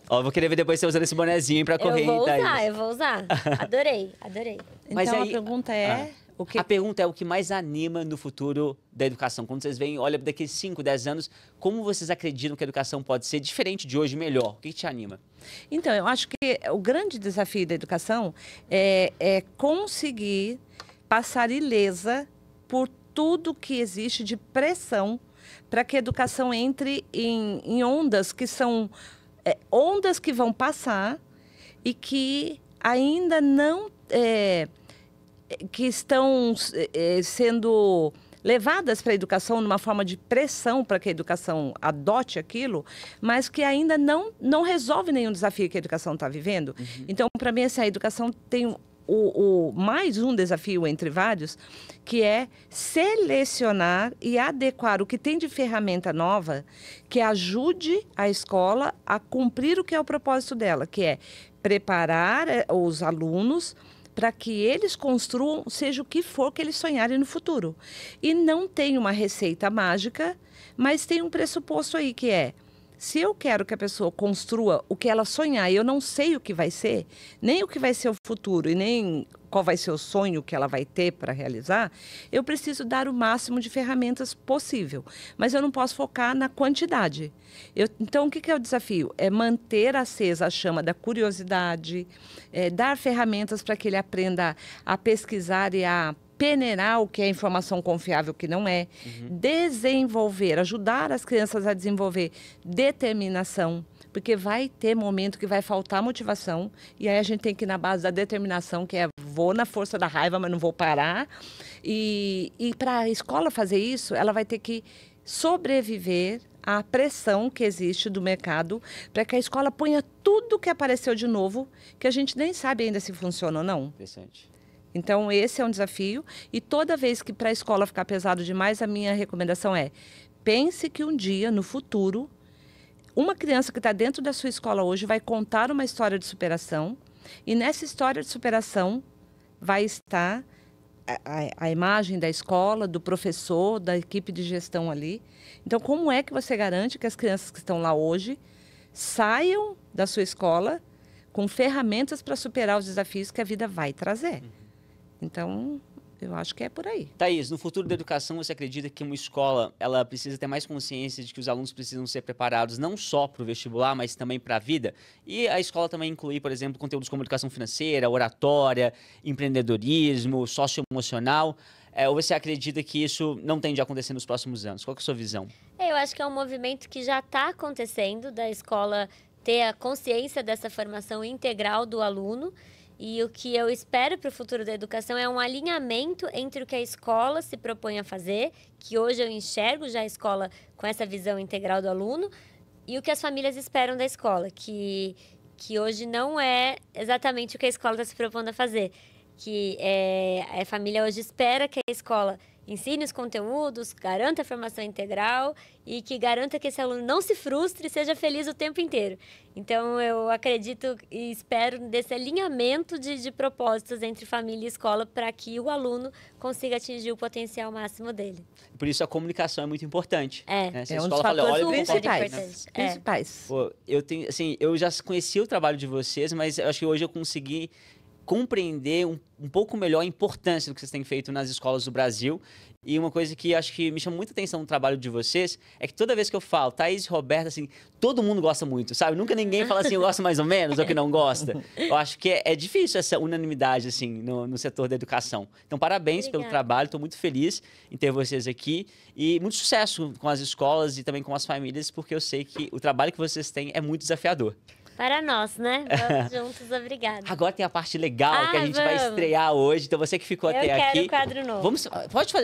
Ó, eu vou querer ver depois você usando esse bonezinho pra correr, eu vou Thaís. usar, eu vou usar. Adorei, adorei. Mas então aí- a pergunta é, o que A pergunta é o que mais anima no futuro da educação. Quando vocês veem, olha, daqui 5, 10 anos, como vocês acreditam que a educação pode ser diferente de hoje, melhor? O que te anima? Então, eu acho que o grande desafio da educação é conseguir passar ilesa por tudo que existe de pressão para que a educação entre em ondas que são ondas que vão passar e que ainda não que estão sendo levadas para a educação numa forma de pressão para que a educação adote aquilo, mas que ainda não resolve nenhum desafio que a educação está vivendo. Então, para mim, assim, a educação tem mais um desafio entre vários, que é selecionar e adequar o que tem de ferramenta nova que ajude a escola a cumprir o que é o propósito dela, que é preparar os alunos para que eles construam, seja o que for que eles sonharem no futuro. E não tem uma receita mágica, mas tem um pressuposto aí que é, se eu quero que a pessoa construa o que ela sonhar e eu não sei o que vai ser, nem o que vai ser o futuro e nem qual vai ser o sonho que ela vai ter para realizar, eu preciso dar o máximo de ferramentas possível. Mas eu não posso focar na quantidade. Então, o que é o desafio? É manter acesa a chama da curiosidade, dar ferramentas para que ele aprenda a pesquisar e a peneirar o que é informação confiável, o que não é, desenvolver, ajudar as crianças a desenvolver determinação, porque vai ter momento que vai faltar motivação e aí a gente tem que ir na base da determinação, que é vou na força da raiva, mas não vou parar. E para a escola fazer isso, ela vai ter que sobreviver à pressão que existe do mercado para que a escola ponha tudo que apareceu de novo, que a gente nem sabe ainda se funciona ou não. Interessante. Então, esse é um desafio. E toda vez que para a escola ficar pesado demais, a minha recomendação é pense que um dia, no futuro, uma criança que está dentro da sua escola hoje vai contar uma história de superação. E nessa história de superação vai estar a imagem da escola, do professor, da equipe de gestão ali. Então, como é que você garante que as crianças que estão lá hoje saiam da sua escola com ferramentas para superar os desafios que a vida vai trazer? Então, eu acho que é por aí. Thaís, no futuro da educação, você acredita que uma escola ela precisa ter mais consciência de que os alunos precisam ser preparados não só para o vestibular, mas também para a vida? E a escola também incluir, por exemplo, conteúdos como educação financeira, oratória, empreendedorismo, socioemocional? Ou você acredita que isso não tende a acontecer nos próximos anos? Qual que é a sua visão? Eu acho que é um movimento que já está acontecendo, da escola ter a consciência dessa formação integral do aluno. E o que eu espero para o futuro da educação é um alinhamento entre o que a escola se propõe a fazer, que hoje eu enxergo já a escola com essa visão integral do aluno, e o que as famílias esperam da escola, que hoje não é exatamente o que a escola está se propondo a fazer. Que a família hoje espera que a escola ensine os conteúdos, garanta a formação integral e que garanta que esse aluno não se frustre e seja feliz o tempo inteiro. Então, eu acredito e espero desse alinhamento de propósitos entre família e escola para que o aluno consiga atingir o potencial máximo dele. Por isso, a comunicação é muito importante. É Se a um dos escola fala, olha, fatores principais. importante. Principais. Pô, eu já conheci o trabalho de vocês, mas eu acho que hoje eu consegui compreender um pouco melhor a importância do que vocês têm feito nas escolas do Brasil. E uma coisa que acho que me chama muita atenção no trabalho de vocês é que toda vez que eu falo Thaís e Roberta, assim, todo mundo gosta muito, sabe? Nunca ninguém fala assim, eu gosto mais ou menos, ou que não gosta. Eu acho que é difícil essa unanimidade, assim, no setor da educação. Então, parabéns pelo trabalho, estou muito feliz em ter vocês aqui. E muito sucesso com as escolas e também com as famílias, porque eu sei que o trabalho que vocês têm é muito desafiador. Para nós, né? Vamos juntos, obrigada. Agora tem a parte legal que a gente vai estrear hoje. Então, você que ficou até aqui... Eu quero quadro novo.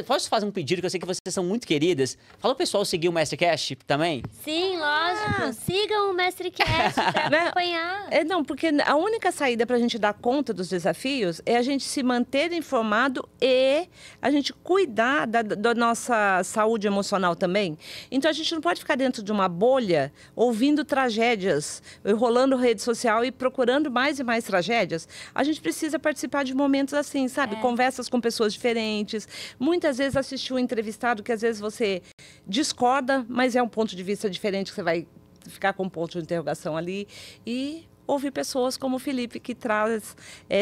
Posso fazer um pedido, que eu sei que vocês são muito queridas. Fala o pessoal seguir o MestreCast também. Sim, lógico. Sigam o MestreCast para acompanhar. Não, porque a única saída para a gente dar conta dos desafios é a gente se manter informado e a gente cuidar da nossa saúde emocional também. Então, a gente não pode ficar dentro de uma bolha ouvindo tragédias, rolando rede social e procurando mais e mais tragédias. A gente precisa participar de momentos assim, sabe? Conversas com pessoas diferentes. Muitas vezes assistir um entrevistado que às vezes você discorda, mas é um ponto de vista diferente que você vai ficar com um ponto de interrogação ali. E ouvir pessoas como o Felipe, que traz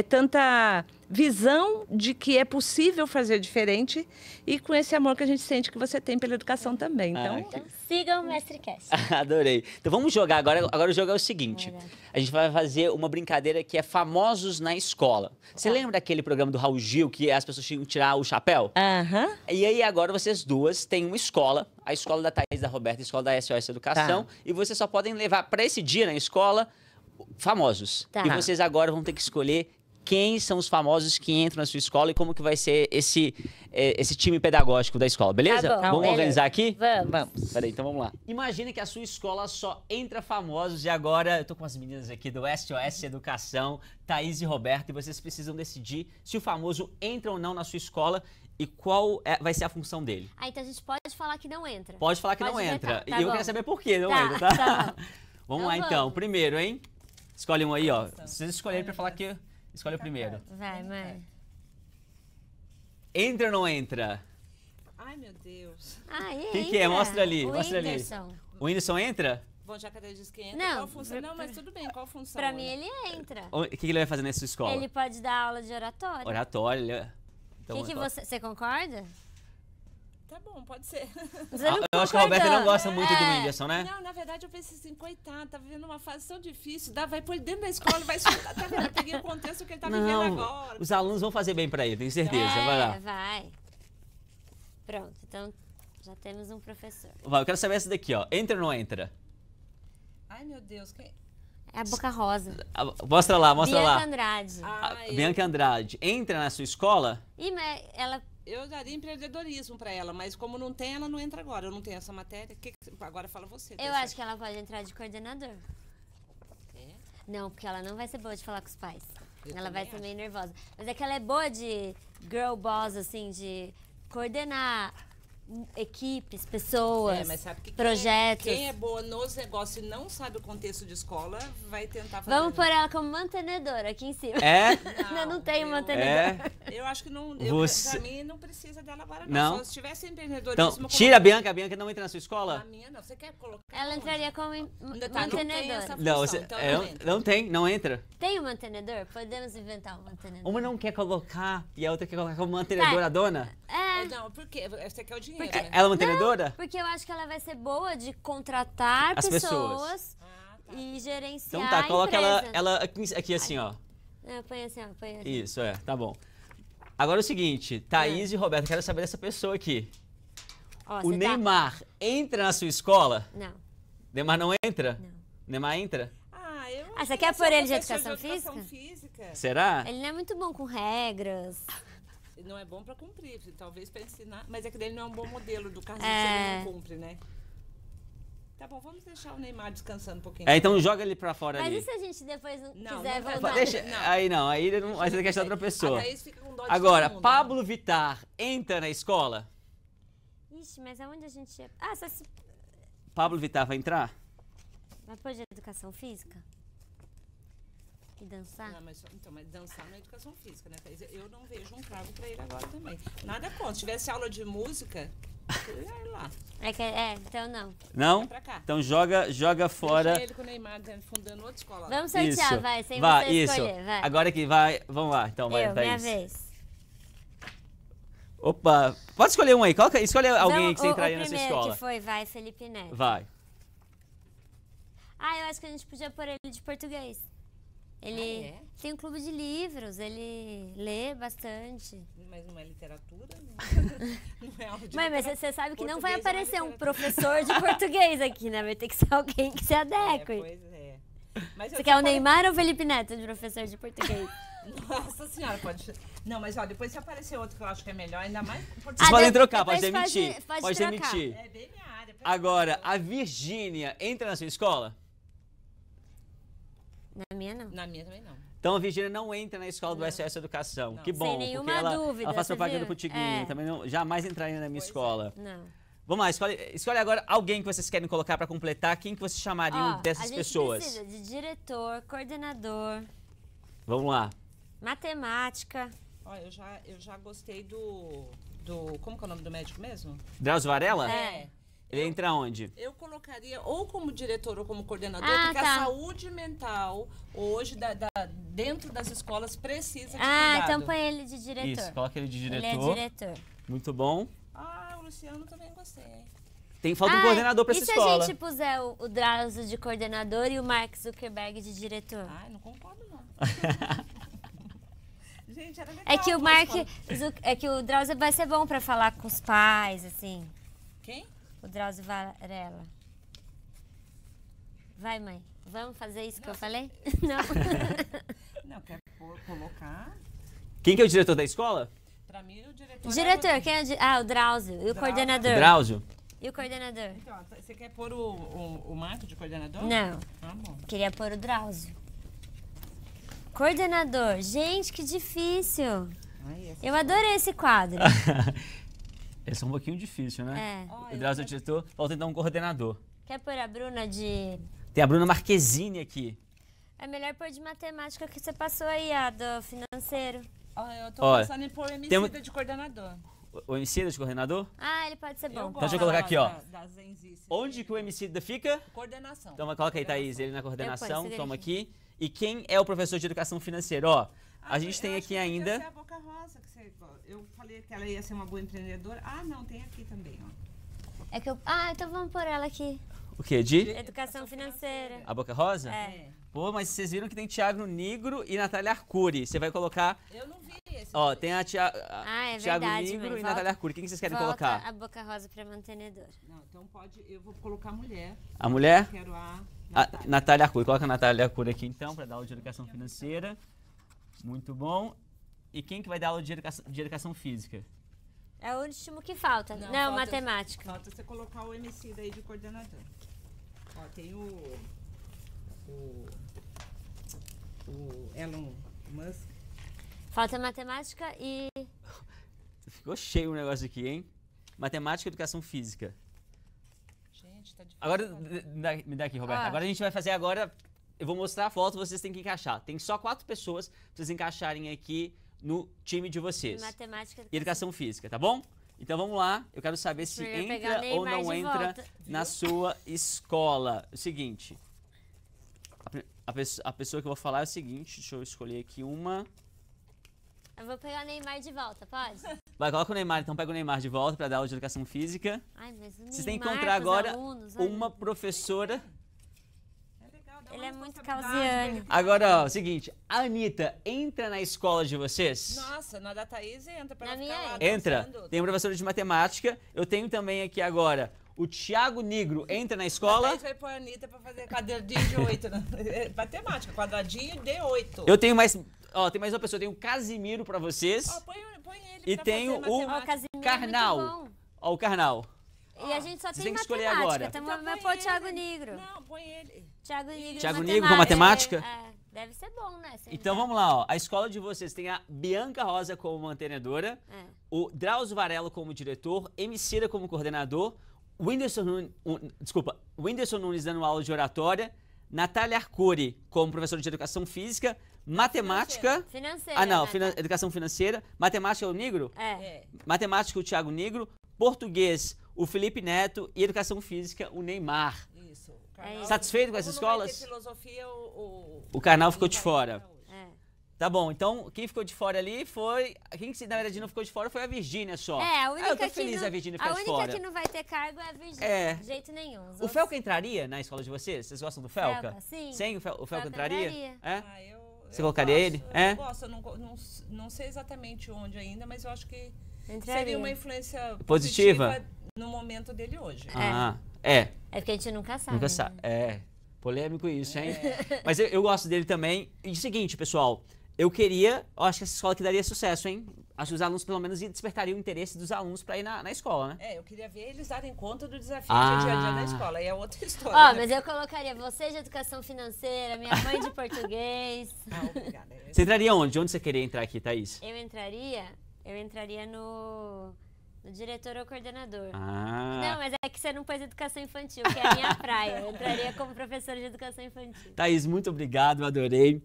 tanta visão de que é possível fazer diferente e com esse amor que a gente sente que você tem pela educação também. Então, sigam o MestreCast. Adorei. Então vamos jogar agora. Agora o jogo é o seguinte. A gente vai fazer uma brincadeira que é famosos na escola. Você lembra daquele programa do Raul Gil que as pessoas tinham que tirar o chapéu? E aí agora vocês duas têm uma escola, a escola da Thaís, da Roberta, a escola da SOS Educação, e vocês só podem levar para esse dia na escola famosos. E vocês agora vão ter que escolher quem são os famosos que entram na sua escola e como que vai ser esse time pedagógico da escola, beleza? Tá bom, vamos organizar aqui? Vamos. Peraí, então vamos lá. Imagina que a sua escola só entra famosos e agora eu tô com as meninas aqui do SOS Educação, Thaís e Roberta, e vocês precisam decidir se o famoso entra ou não na sua escola e qual vai ser a função dele. Então a gente pode falar que não entra. Pode falar que não entra. Tá e eu quero saber por que não entra, tá? Vamos lá então. Primeiro, hein? Escolhe um aí, ó. Vocês escolherem pra falar que... Escolhe o primeiro. Vai, mãe. Entra ou não entra? Ai, meu Deus. Quem que é? Mostra ali. Mostra ali. Whindersson. O Whindersson entra? Bom, já que ele disse que entra, Não, qual função? Não, mas tudo bem, qual função? Pra mim, ele entra. O que ele vai fazer nessa escola? Ele pode dar aula de oratória. Oratória. Então, Você concorda? Tá bom, pode ser. Eu acho que a Roberta não gosta muito do Whindersson, né? Não, na verdade eu pensei assim, coitado, tá vivendo uma fase tão difícil, vai pôr dentro da escola e vai escutar, tá vendo? Eu peguei o contexto que ele tá vivendo agora. Os alunos vão fazer bem pra ele, tenho certeza. Vai lá. Vai. Pronto, então já temos um professor. Vai, eu quero saber essa daqui, ó. Entra ou não entra? Ai, meu Deus, quem... É a Boca Rosa. Mostra lá, mostra lá. Bianca Andrade. Bianca Andrade. Entra na sua escola? Mas ela... Eu daria empreendedorismo para ela, mas como não tem, ela não entra agora. Eu não tenho essa matéria. Agora fala você. Eu acho que ela pode entrar de coordenador. Não, porque ela não vai ser boa de falar com os pais. Ela vai ser meio nervosa. Mas é que ela é boa de girl boss, assim, de coordenar equipes, pessoas, mas sabe que projetos. Quem é boa nos negócios e não sabe o contexto de escola, vai tentar fazer. Vamos pôr ela como mantenedora aqui em cima. Não tem mantenedor. Eu acho que não. Pra mim, não precisa dela agora, não. Só se tivesse empreendedorismo. Então, tira a Bianca. A Bianca não entra na sua escola? A minha não. Você quer colocar? Ela entraria como mantenedora. Não tem, não entra. Tem um mantenedor? Podemos inventar um mantenedor. Uma não quer colocar e a outra quer colocar como mantenedora a dona? Não, por quê? Você quer o dinheiro. Ela é mantenedora? Não, porque eu acho que ela vai ser boa de contratar as pessoas e gerenciar Então tá, coloca ela aqui assim, ó. Põe assim, ó. Põe assim. Isso, tá bom. Agora é o seguinte, Thaís e Roberto, quero saber dessa pessoa aqui. O Neymar entra na sua escola? Não. Neymar não entra? Não. Neymar entra? Eu Ah, você quer pôr ele de educação física? Será? Ele não é muito bom com regras. Ele não é bom para cumprir, talvez para ensinar. Mas é que ele não é um bom modelo do caso se ele não cumpre, né? Tá bom, vamos deixar o Neymar descansando um pouquinho. Então joga ele pra fora ali. Mas e se a gente depois não quiser não voltar? Deixa, aí não, aí ele não, aí você quer achar outra pessoa. A Thaís fica com dó de Agora, todo mundo, Pablo Vittar entra na escola? Ixi, mas aonde a gente ia... Ah, só se... Pablo Vittar vai entrar? Vai pôr de educação física? E dançar? Não, mas dançar não é educação física, né, Thaís? Eu não vejo um cargo pra ele agora também. Nada contra. Se tivesse aula de música, eu ia ir lá. Então não. Não? Pra cá. Então joga fora. Deixa ele com o Neymar fundando outra escola. Vamos sortear, Isso. vai, sem vai, você isso. escolher, vai. Agora que vai, vamos lá, então vai, Minha Thaís. vez. Opa, pode escolher um aí, escolhe alguém que você o entraria nessa primeiro escola. que foi, vai, Felipe Neto. Vai. Ah, eu acho que a gente podia pôr ele de português. Ele tem um clube de livros, ele lê bastante. Mas não é literatura? Não é aula de Mas você sabe que não vai Português aparecer é um literatura. professor de português aqui, né? Vai ter que ser alguém que se adeque. Pois é. Mas Você quer o Neymar ou o Felipe Neto de professor de português? Nossa senhora, pode... Não, mas ó, depois se aparecer outro que eu acho que é melhor, ainda mais... Vocês podem trocar, depois pode demitir. pode trocar. demitir. É bem minha área. Agora, a Virgínia entra na sua escola? Na minha, não. Na minha também não. Então a Virgínia não entra na escola do SOS Educação. Não. Que bom, Sem nenhuma porque dúvida, ela faz você propaganda viu? pro Tiguinho. É. Também não, jamais entraria na minha escola. Não. Vamos lá, escolhe agora alguém que vocês querem colocar para completar. Quem que vocês chamariam dessas pessoas? A gente precisa de diretor, coordenador, Vamos lá. matemática. Ó, eu já gostei do... Como que é o nome do médico mesmo? Drauzio Varela? É. Ele entra onde? Eu colocaria ou como diretor ou como coordenador, Ah, porque tá. a saúde mental hoje dentro das escolas precisa de Ah, cuidado. então põe ele de diretor. Isso, coloca ele de diretor. Ele é diretor. Muito bom. Ah, o Luciano também gostei. Falta um coordenador para essa e escola. se a gente puser o Drauzio de coordenador e o Mark Zuckerberg de diretor? Ai, não concordo não. Gente, era legal. É que o uma Mark, escola. é que o Drauzio vai ser bom pra falar com os pais, assim. Quem? O Drauzio Varela. Vai, mãe. Vamos fazer isso que eu falei? Não. Não, quer colocar... Quem que é o diretor da escola? Pra mim, o diretor... Diretor, quem é o Drauzio. E o coordenador? Drauzio. E o coordenador? Então, você quer pôr o Marco de coordenador? Não. Ah, bom. Queria pôr o Drauzio. Coordenador. Gente, que difícil. Ai, essa... Eu adorei esse quadro. Esse é um pouquinho difícil, né? É. O Drauzio é o diretor, falta então um coordenador. Quer pôr a Bruna de... Tem a Bruna Marquezine aqui. É melhor pôr de matemática que você passou aí, a do financeiro. Eu tô Olha, pensando em pôr o temos- Emicida de coordenador. O MC de coordenador? Ah, ele pode ser bom. Então deixa eu colocar aqui, ó. Da Zenzice. Onde que o MC fica? Coordenação. Então coloca aí, Thaís, ele na coordenação, segura toma aqui. aqui. E quem é o professor de educação financeira? Ó, a gente tem eu acho aqui que podia ainda... ser a Boca Rosa, eu falei que ela ia ser uma boa empreendedora. Ah, não, tem aqui também, ó. É que eu... Ah, então vamos pôr ela aqui. O quê? De? Educação financeira. A Boca Rosa? É. Pô, mas vocês viram que tem Thiago Negro e Natália Arcuri. Você vai colocar... Eu não vi esse. Ó, tem a Thiago É Thiago verdade, Negro mãe. e Natália Arcuri. Quem que vocês querem Volta colocar? a Boca Rosa pra mantenedor. Não, então pode, eu vou colocar mulher. A mulher? Eu quero a A Natália. Natália Arcuri. Coloca a Natália Arcuri aqui então, para dar aula de educação financeira. Muito bom. E quem que vai dar aula de educação física? É o último que falta. Não, falta- matemática. Falta você colocar o MC daí de coordenador. Ó, tem o Elon Musk. Falta matemática e... Ficou cheio o negócio aqui, hein? Matemática e educação física. Gente, tá difícil. Agora, me dá aqui, Roberto. Ah. Agora a gente vai fazer agora... Eu vou mostrar a foto, vocês têm que encaixar. Tem só 4 pessoas pra vocês encaixarem aqui no time de vocês. matemática... E educação física, tá bom? Então vamos lá, eu quero saber se Melhor pegar entra o Neymar ou não de entra volta, na sua escola. O seguinte, a pessoa que eu vou falar é o seguinte, deixa eu escolher aqui uma. Eu vou pegar o Neymar de volta, pode? Vai, coloca o Neymar, então pega o Neymar de volta para dar aula de educação física. Ai, mas o Vocês têm que Neymar encontrar com os agora alunos, olha. uma professora. É legal, dá Ele uma é muito responsabilidade causiano. dele. Agora, ó, o seguinte, a Anitta entra na escola de vocês? Nossa, na da Thaís entra pra Na ela minha ficar lá entra. Entra. dançando. Tem uma professora de matemática. Eu tenho também aqui agora O Thiago Negro entra na escola. Aí você põe a Anitta pra fazer quadradinho de 8, né? Matemática, quadradinho de 8. Eu tenho mais... Ó, tem mais uma pessoa. Tem o Casimiro pra vocês. Ó, põe ele E pra tem fazer o Ó, o Casimiro Carnal. é muito bom. Ó, o Carnal. E a gente só Vocês tem têm que escolher matemática. agora. Então, Então vai põe pôr o Thiago ele. Negro. Não, põe ele. Thiago Negro, Thiago em Negro com matemática? Deve ser bom, né? Se Então ele vamos lá, ó. A escola de vocês tem a Bianca Rosa como mantenedora, o Drauzio Varela como diretor, Emicida como coordenador, o Whindersson Nunes dando aula de oratória, Natália Arcuri como professora de educação física, matemática... Financeira. Ah, não, né? educação financeira, matemática é o Negro? É. Matemática o Thiago Negro, português o Felipe Neto e educação física o Neymar. Isso. É isso. Satisfeito com essas escolas? Filosofia, O Carnal ficou de fora. É. Tá bom, então quem ficou de fora ali foi... Quem na verdade não ficou de fora foi a Virgínia só. A única eu tô que feliz não, a Virgínia ficar de fora. A única que não vai ter cargo é a Virgínia. É. De jeito nenhum. Os O outros- Felca entraria na escola de vocês? Vocês gostam do Felca? Felca, sim. Sim, o Felca Felca entraria? entraria. É? Você Eu colocaria gosto, ele? É? Eu gosto, eu não sei exatamente onde ainda, mas eu acho que Entraria. seria uma influência Positiva? no momento dele hoje. Ah, é. É porque a gente nunca sabe. Nunca né? sabe. É. Polêmico isso, hein? Mas eu gosto dele também. E o seguinte, pessoal. Eu acho que essa escola aqui daria sucesso, hein? Acho que os alunos, pelo menos, despertariam o interesse dos alunos pra ir na escola, né? Eu queria ver eles darem conta do desafio Ah. do dia a dia da escola. Aí é outra história. Ó, né? mas eu colocaria você de educação financeira, minha mãe de português. Obrigada. Você entraria onde? De onde você queria entrar aqui, Thaís? Eu entraria no diretor ou coordenador. Ah. Não, mas é que você não pôs educação infantil, que é a minha praia. Eu entraria como professora de educação infantil. Thaís, muito obrigado, adorei.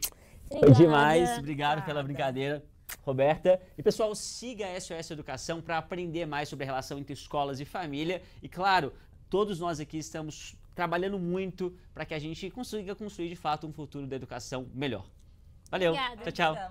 Foi Obrigada. demais. Obrigado pela brincadeira, Roberta. E pessoal, siga a SOS Educação para aprender mais sobre a relação entre escolas e família. E claro, todos nós aqui estamos trabalhando muito para que a gente consiga construir de fato um futuro da educação melhor. Valeu. Obrigada. Tchau, tchau.